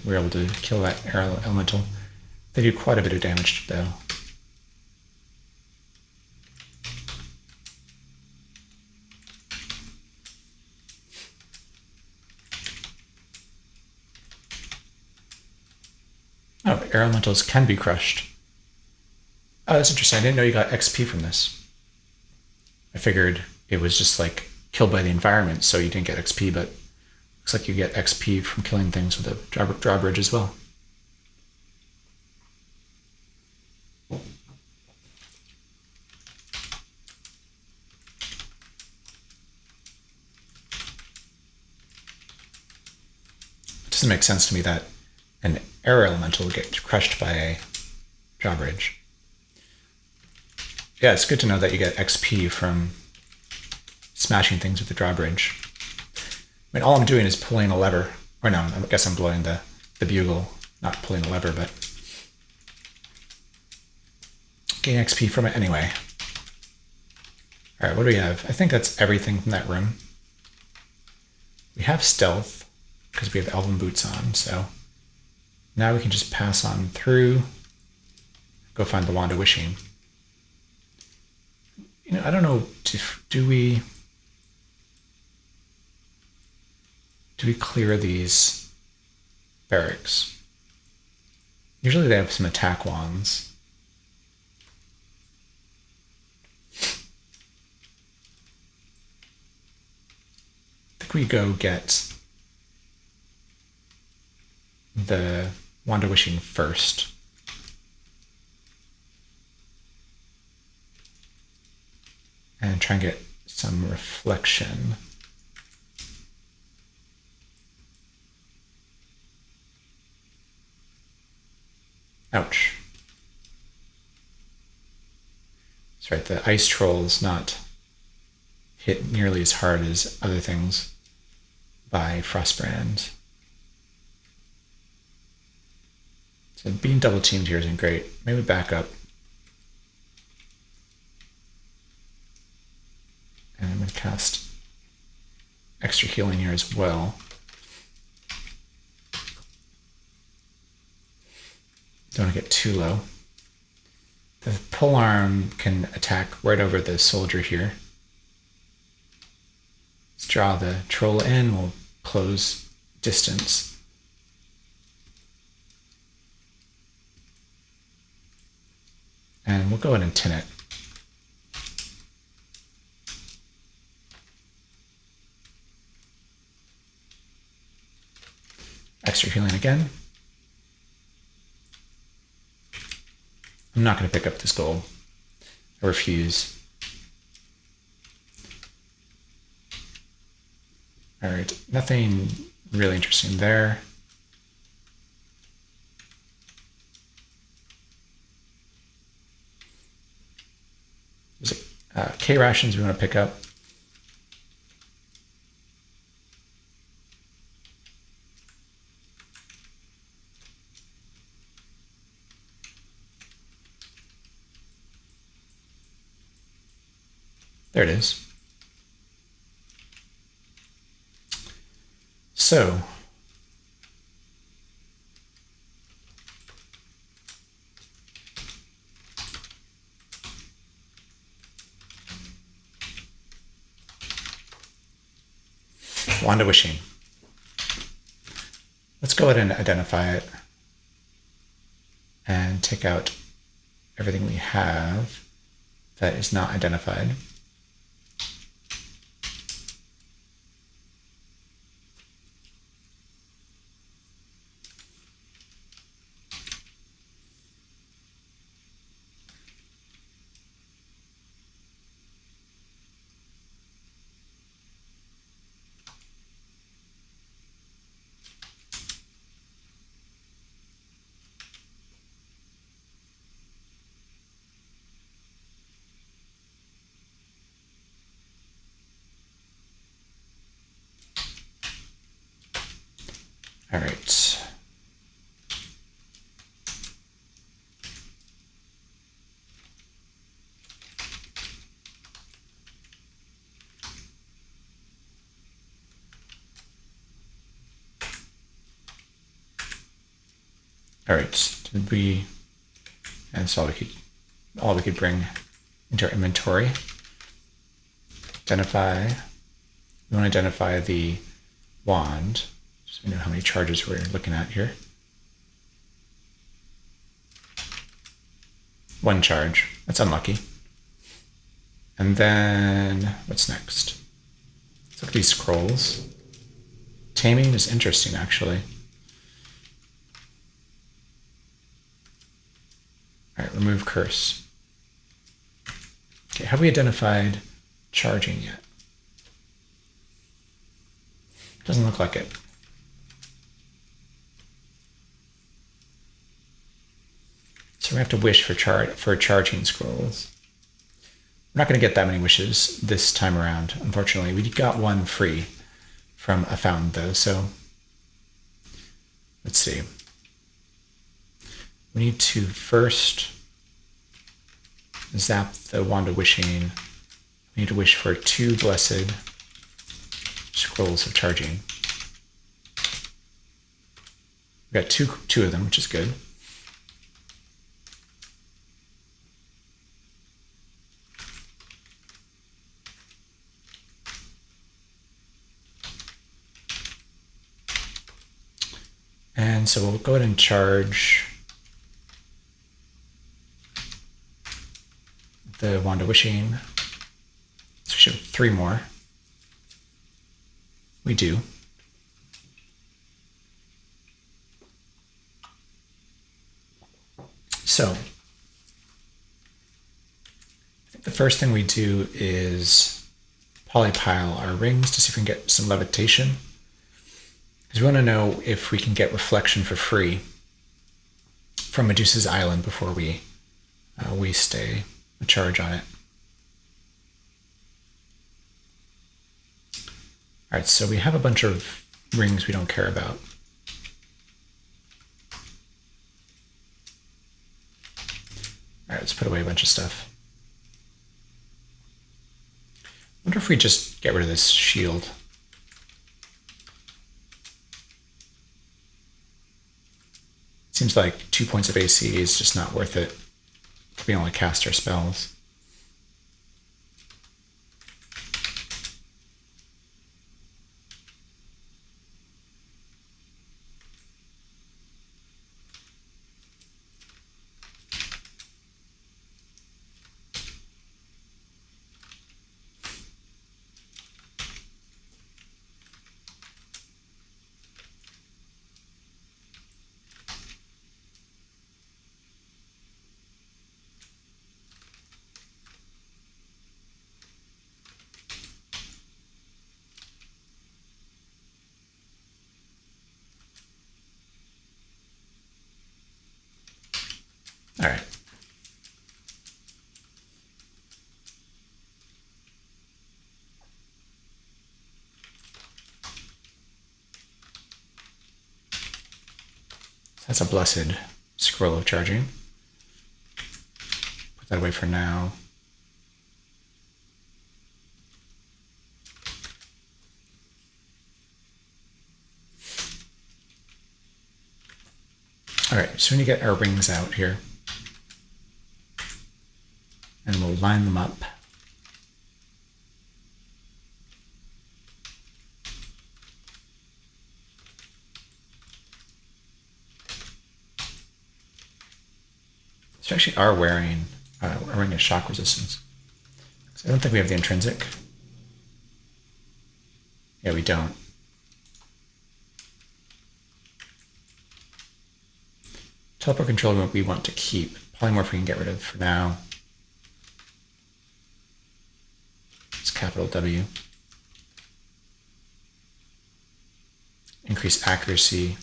we're able to kill that air elemental. They do quite a bit of damage though. Oh, air elementals can be crushed. Oh, that's interesting. I didn't know you got XP from this. I figured it was just like killed by the environment, so you didn't get XP, but looks like you get XP from killing things with a drawbridge as well. It doesn't make sense to me that an air elemental would get crushed by a drawbridge. Yeah, it's good to know that you get XP from smashing things with the drawbridge. I mean, all I'm doing is pulling a lever. Or no, I guess I'm blowing the bugle, not pulling a lever, but gain XP from it anyway. All right, what do we have? I think that's everything from that room. We have stealth because we have elven boots on, so now we can just pass on through, go find the Wand of Wishing. You know, I don't know, do we clear these barracks? Usually they have some attack wands. I think we go get the Wand of Wishing first. And try and get some reflection. Ouch. That's right, the ice troll is not hit nearly as hard as other things by Frostbrand. So being double teamed here isn't great. Maybe back up. And I'm going to cast extra healing here as well. Don't want to get too low. The polearm can attack right over the soldier here. Let's draw the troll in, we'll close distance. And we'll go ahead and tin it. Extra healing again. I'm not going to pick up this gold. I refuse. All right, nothing really interesting there. There's K rations we want to pick up. There it is. So, Wand of Wishing. go ahead and identify it and take out everything we have that is not identified. All right. All right. Did we? And that's all we could bring into our inventory. Identify. We want to identify the wand, so we know how many charges we're looking at here. 1 charge. That's unlucky. And then what's next? Let's look at these scrolls. Taming is interesting, actually. All right, remove curse. Okay, have we identified charging yet? Doesn't look like it. So we have to wish for charging scrolls. We're not going to get that many wishes this time around, unfortunately. We got 1 free from a fountain, though, so let's see. We need to first zap the Wand of Wishing. We need to wish for 2 blessed scrolls of charging. We got two of them, which is good. And so we'll go ahead and charge the Wand of Wishing. So we should have 3 more. We do. So I think the first thing we do is polypile our rings to see if we can get some levitation. Because we want to know if we can get reflection for free from Medusa's Island before we stay a charge on it. All right, so we have a bunch of rings we don't care about. All right, let's put away a bunch of stuff. I wonder if we just get rid of this shield. Seems like 2 points of AC is just not worth it if we only cast our spells. All right. That's a blessed scroll of charging. Put that away for now. All right, so we need to get our rings out here. And we'll line them up. which actually are wearing a shock resistance. So I don't think we have the intrinsic. Yeah, we don't. Teleport control we want to keep. Polymorph we can get rid of for now. It's capital W. Increase accuracy.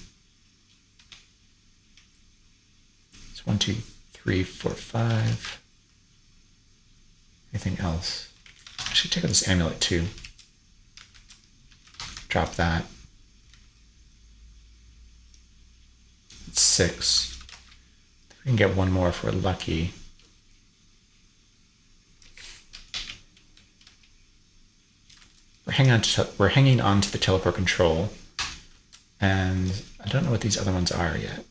It's 1, 2, 3, 4, 5. Anything else? Actually, take out this amulet too. Drop that. It's 6. We can get one more if we're lucky. We're hanging on to the teleport control, and I don't know what these other ones are yet.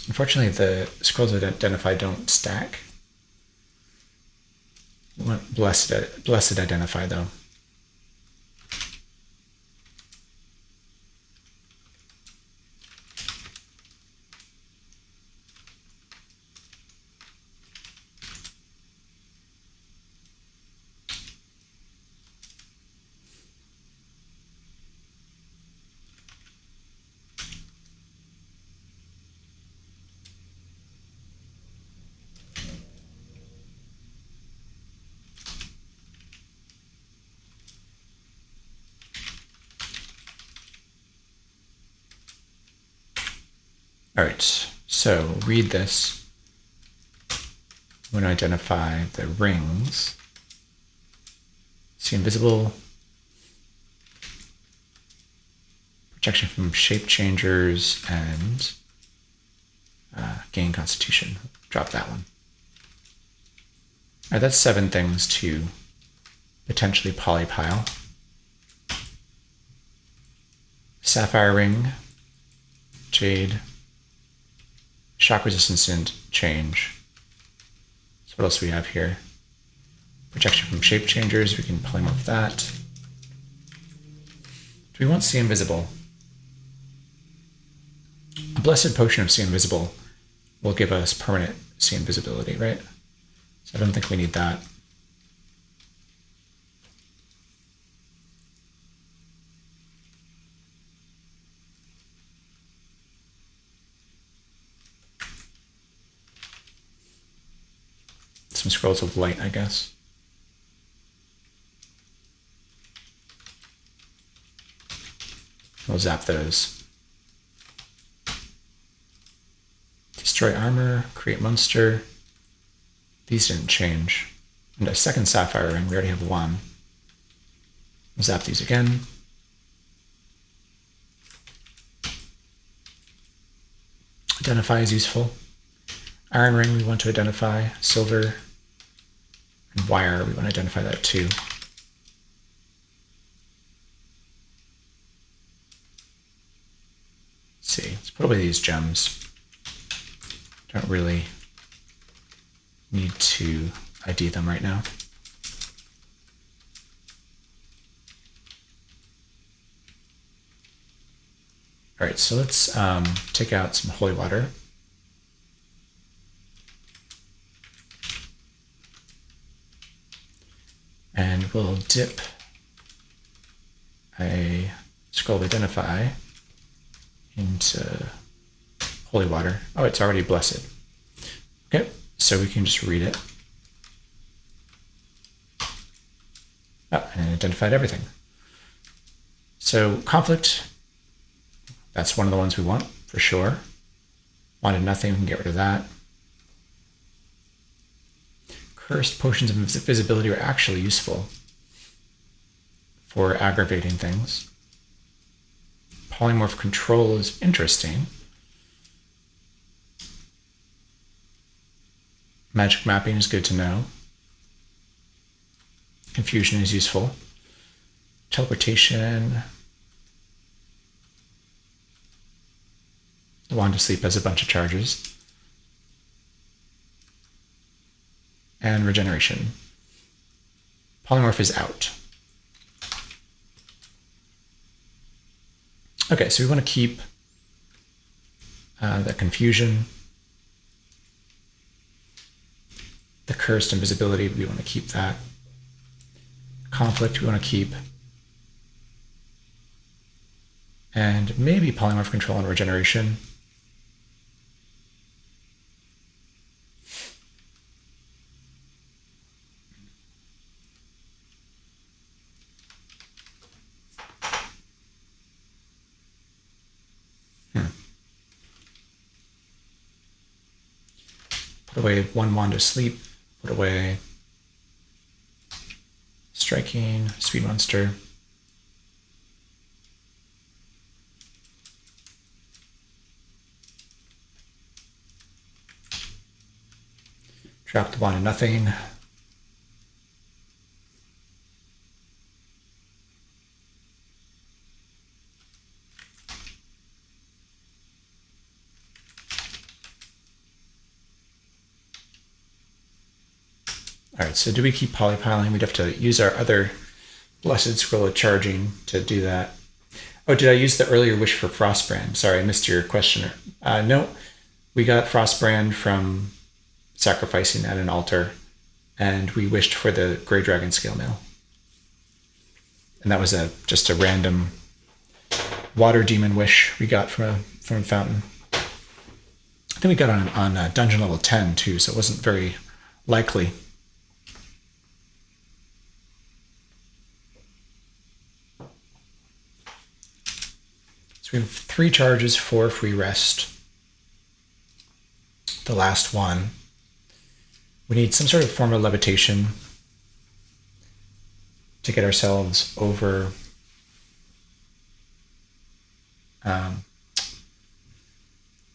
Unfortunately, the scrolls of Identify don't stack. We want Blessed Identify, though. All right, so read this. I'm going to identify the rings. See invisible. Protection from shape changers and gain constitution. Drop that one. All right, that's 7 things to potentially polypile. Sapphire ring, jade, shock resistance and change. So what else do we have here? Protection from shape changers, we can polymorph that. Do we want see invisible? A blessed potion of see invisible will give us permanent see invisibility, right? So I don't think we need that. Some scrolls of light, I guess. We'll zap those. Destroy armor, create monster. These didn't change. And a second sapphire ring, we already have 1. We'll zap these again. Identify is useful. Iron ring, we want to identify. Silver. And wire, we want to identify that too. Let's see, let's put away these gems. Don't really need to ID them right now. All right, so let's take out some holy water. And we'll dip a scroll of identify into holy water. Oh, it's already blessed. Okay, so we can just read it. Oh, and it identified everything. So conflict, that's one of the ones we want for sure. Wanted nothing, we can get rid of that. Cursed potions of invisibility are actually useful for aggravating things. Polymorph control is interesting. Magic mapping is good to know. Confusion is useful. Teleportation. The Wand of Sleep has a bunch of charges. And regeneration. Polymorph is out. Okay, so we want to keep the confusion, the cursed invisibility, we want to keep that. Conflict, we want to keep. And maybe polymorph control and regeneration. Put away one wand of sleep. Put away striking, speed monster. Drop the wand of nothing. All right, so do we keep polypiling? We'd have to use our other Blessed Scroll of Charging to do that. Oh, did I use the earlier wish for Frostbrand? Sorry, I missed your question. No, we got Frostbrand from sacrificing at an altar, and we wished for the Grey Dragon Scale Mail. And that was just a random water demon wish we got from a fountain. I think we got on dungeon level 10 too, so it wasn't very likely. So we have 3 charges, 4 free rest. The last one. We need some sort of form of levitation to get ourselves over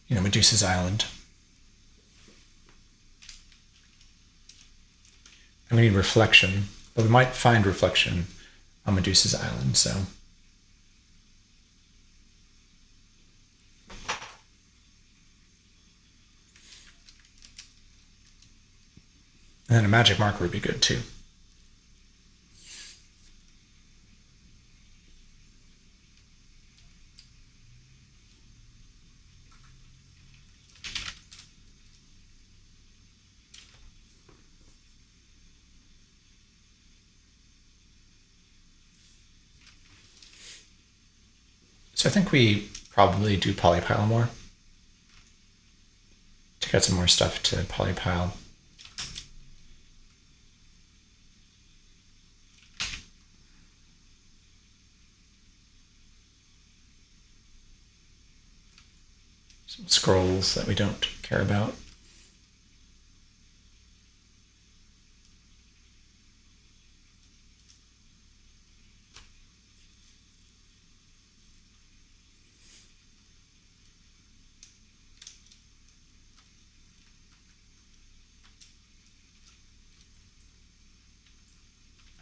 Medusa's Island. And we need reflection, but we might find reflection on Medusa's Island, so. And then a magic marker would be good too. So I think we probably do polypile more to get some more stuff to polypile. Some scrolls that we don't care about.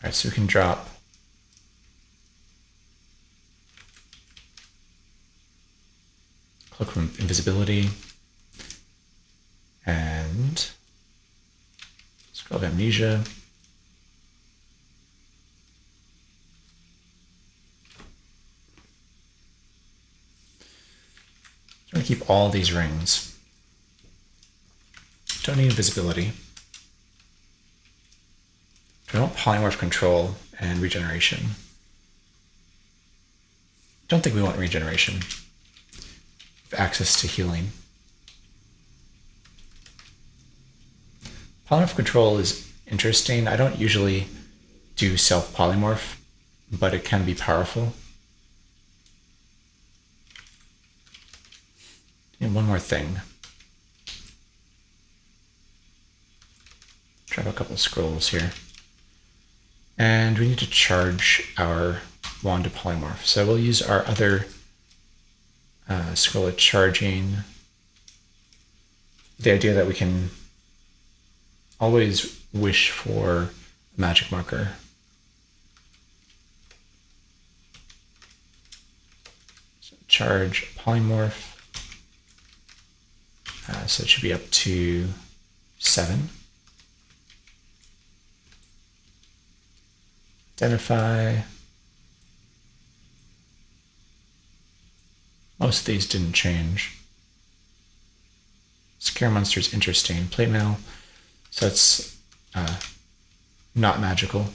All right, so we can drop Cloak from Invisibility and Scroll of Amnesia. I'm going to keep all these rings. Don't need invisibility. I don't polymorph control and regeneration. Don't think we want regeneration. We have access to healing. Polymorph control is interesting. I don't usually do self-polymorph, but it can be powerful. And one more thing. Drop a couple scrolls here. And we need to charge our wand to polymorph. So we'll use our other scroll of charging. The idea that we can always wish for a magic marker. So charge polymorph. So it should be up to 7. Identify. Most of these didn't change. Scare monster is interesting. Plate mail, so it's not magical.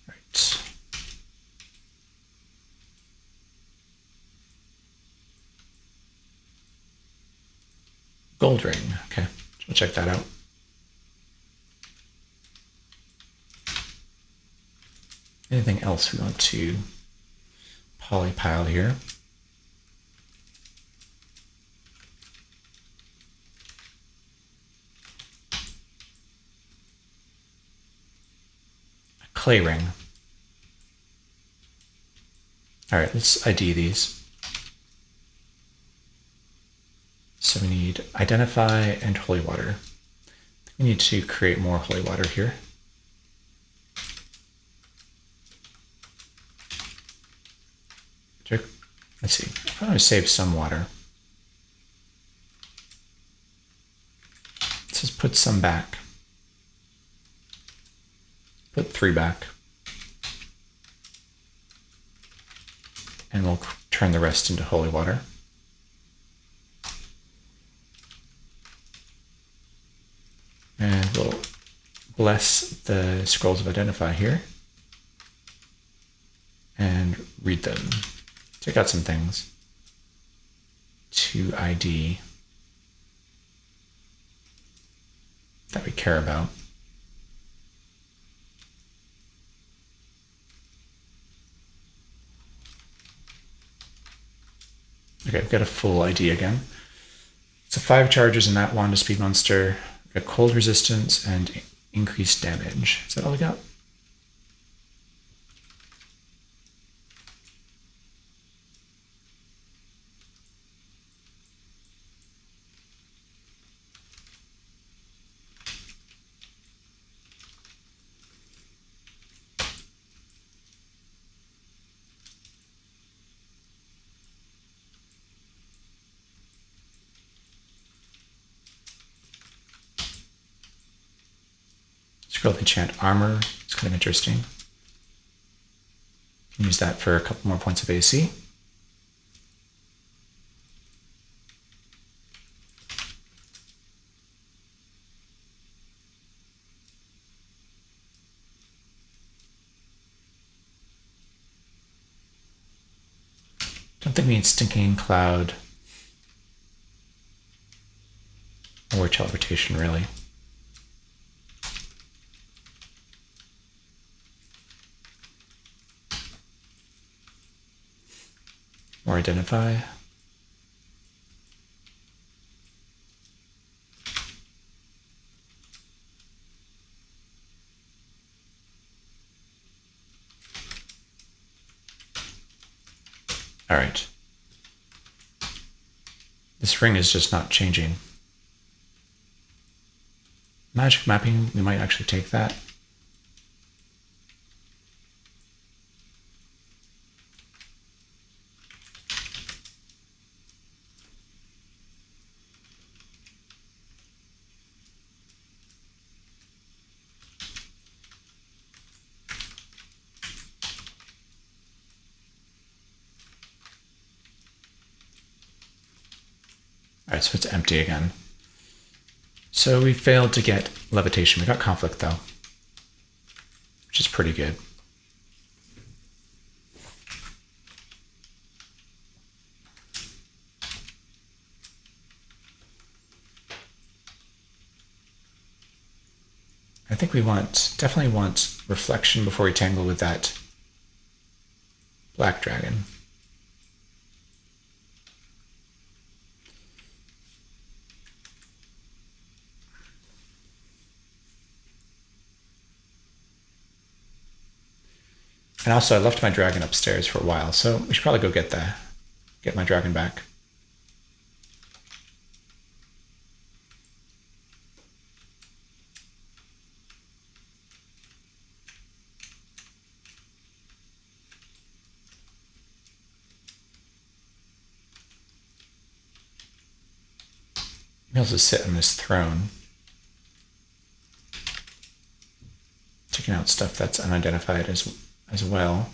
Right. Gold ring. Okay, we'll check that out. Anything else we want to polypile here? A clay ring. All right, let's ID these. So we need identify and holy water. We need to create more holy water here. Let's see, I'm going to save some water. Let's just put some back. Put 3 back. And we'll turn the rest into holy water. And we'll bless the scrolls of identify here and read them. Check out some things to ID that we care about. Okay, we've got a full ID again. So 5 charges in that wand to speed monster. We've got cold resistance and increased damage. Is that all we got? Scroll enchant armor. It's kind of interesting. Can use that for a couple more points of AC. Don't think we need Stinking Cloud or teleportation, really. Or identify. All right. This ring is just not changing. Magic mapping, we might actually take that. All right, so it's empty again. So we failed to get levitation. We got conflict though, which is pretty good. I think we definitely want reflection before we tangle with that black dragon. And also, I left my dragon upstairs for a while, so we should probably go get my dragon back. He also sit on this throne, checking out stuff that's unidentified as well.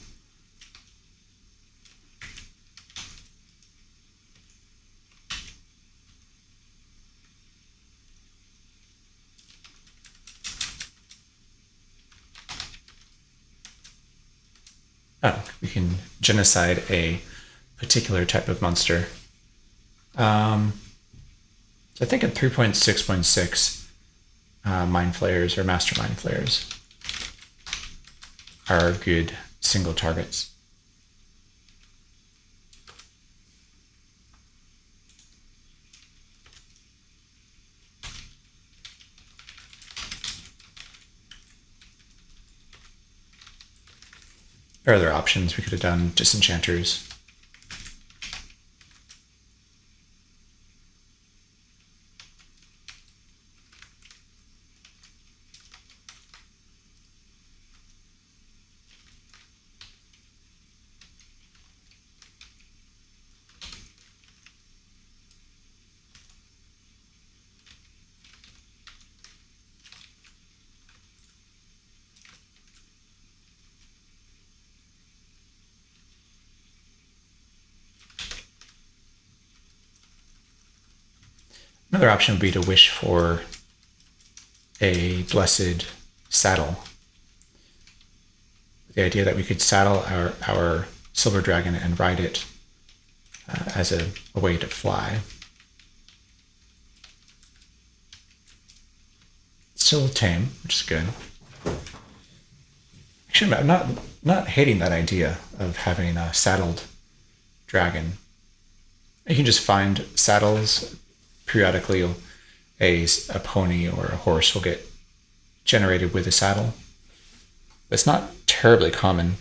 Oh, we can genocide a particular type of monster. So I think in 3.6.6, mind flayers or master mind flayers are good single targets. There are other options. We could have done disenchanters. Another option would be to wish for a blessed saddle. The idea that we could saddle our silver dragon and ride it as a way to fly. Still tame, which is good. Actually, I'm not hating that idea of having a saddled dragon. You can just find saddles periodically. A pony or a horse will get generated with a saddle. It's not terribly common.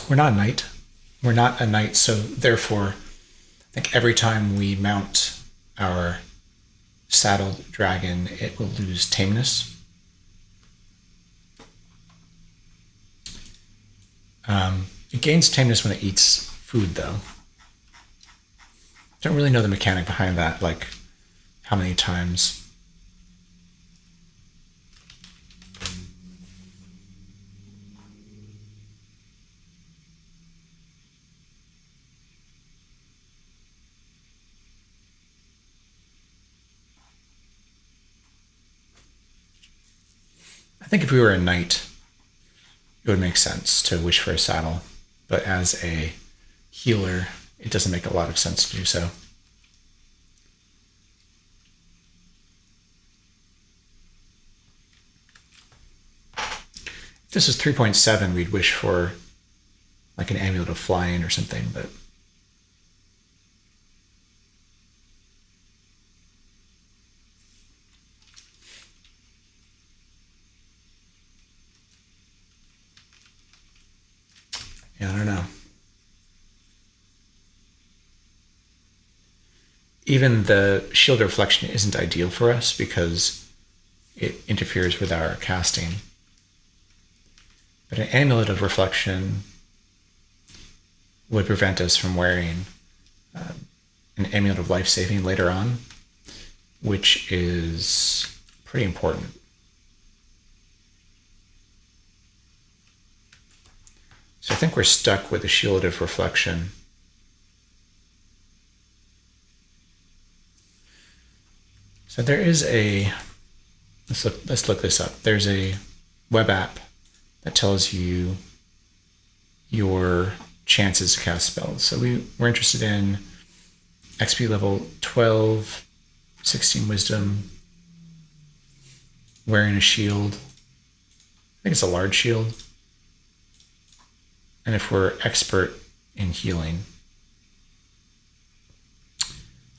We're not a knight. We're not a knight, so therefore, I think every time we mount our saddled dragon, it will lose tameness. It gains tameness when it eats food, though. Don't really know the mechanic behind that, like how many times. I think if we were a knight, it would make sense to wish for a saddle, but as a healer, it doesn't make a lot of sense to do so. If this is 3.7, we'd wish for like an amulet of flying or something, but yeah, I don't know. Even the shield reflection isn't ideal for us because it interferes with our casting. But an amulet of reflection would prevent us from wearing an amulet of life saving later on, which is pretty important. So I think we're stuck with the shield of reflection. So there is let's look this up. There's a web app that tells you your chances to cast spells. So we're interested in XP level 12, 16 wisdom, wearing a shield. I think it's a large shield. And if we're expert in healing.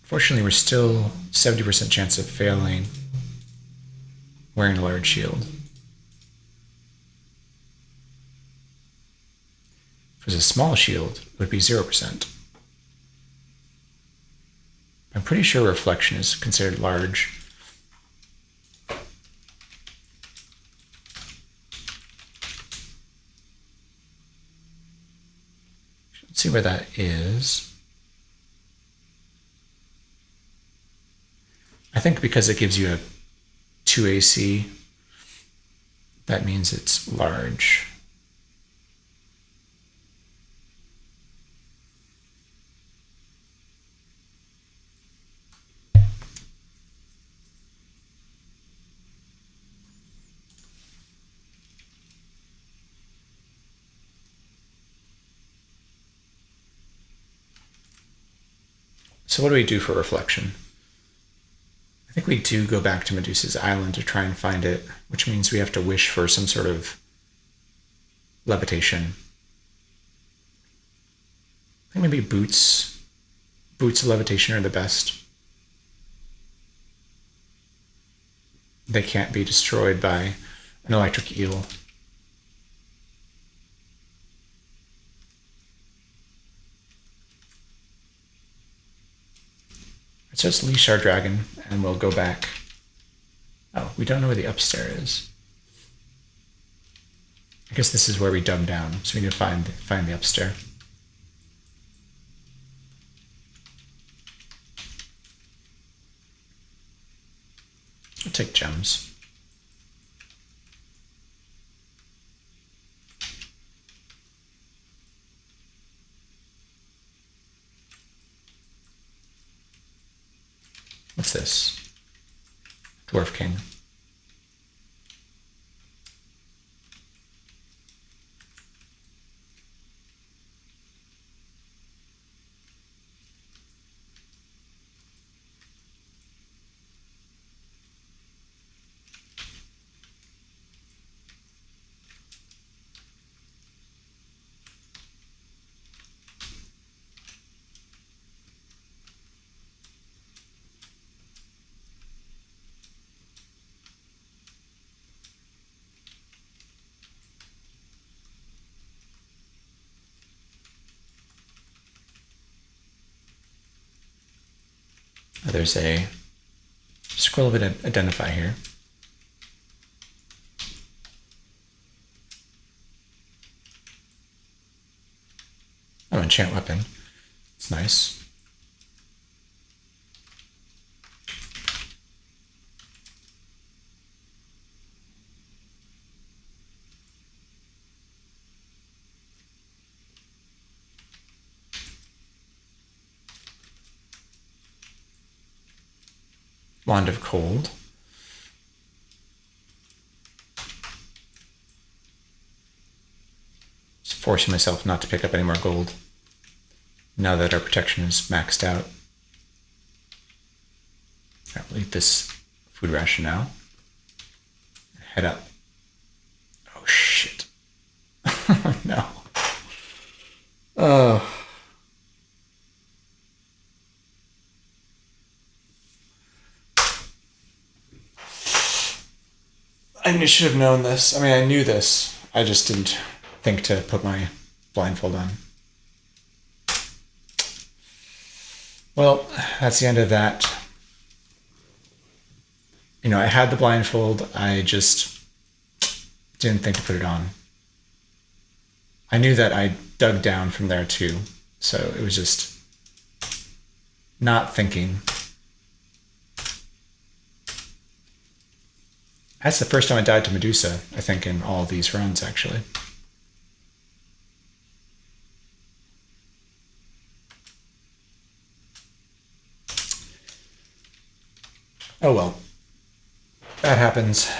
Fortunately, we're still 70% chance of failing wearing a large shield. If it was a small shield, it would be 0%. I'm pretty sure reflection is considered large. see where that is. I think because it gives you a 2 AC, that means it's large. So what do we do for reflection? I think we do go back to Medusa's island to try and find it, which means we have to wish for some sort of levitation. I think maybe boots of levitation are the best. They can't be destroyed by an electric eel. Let's just leash our dragon and we'll go back. Oh, we don't know where the upstairs is. I guess this is where we dug down, so we need to find the upstairs. I'll take gems. What's this? Dwarf King. There's a scroll of identify here. Oh, enchant weapon. It's nice. Wand of Cold. Just forcing myself not to pick up any more gold now that our protection is maxed out. I'll eat this food ration now. Head up. Oh shit. No. Oh. I should have known this. I mean, I knew this. I just didn't think to put my blindfold on. Well, that's the end of that. You know, I had the blindfold. I just didn't think to put it on. I knew that I dug down from there too. So it was just not thinking. That's the first time I died to Medusa, I think, in all these runs, actually. Oh well. That happens.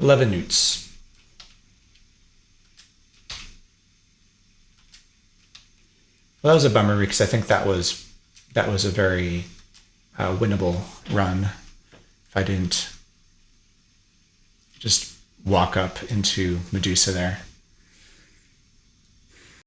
Levenutes. Well, that was a bummer because I think that was a very winnable run if I didn't just walk up into Medusa there.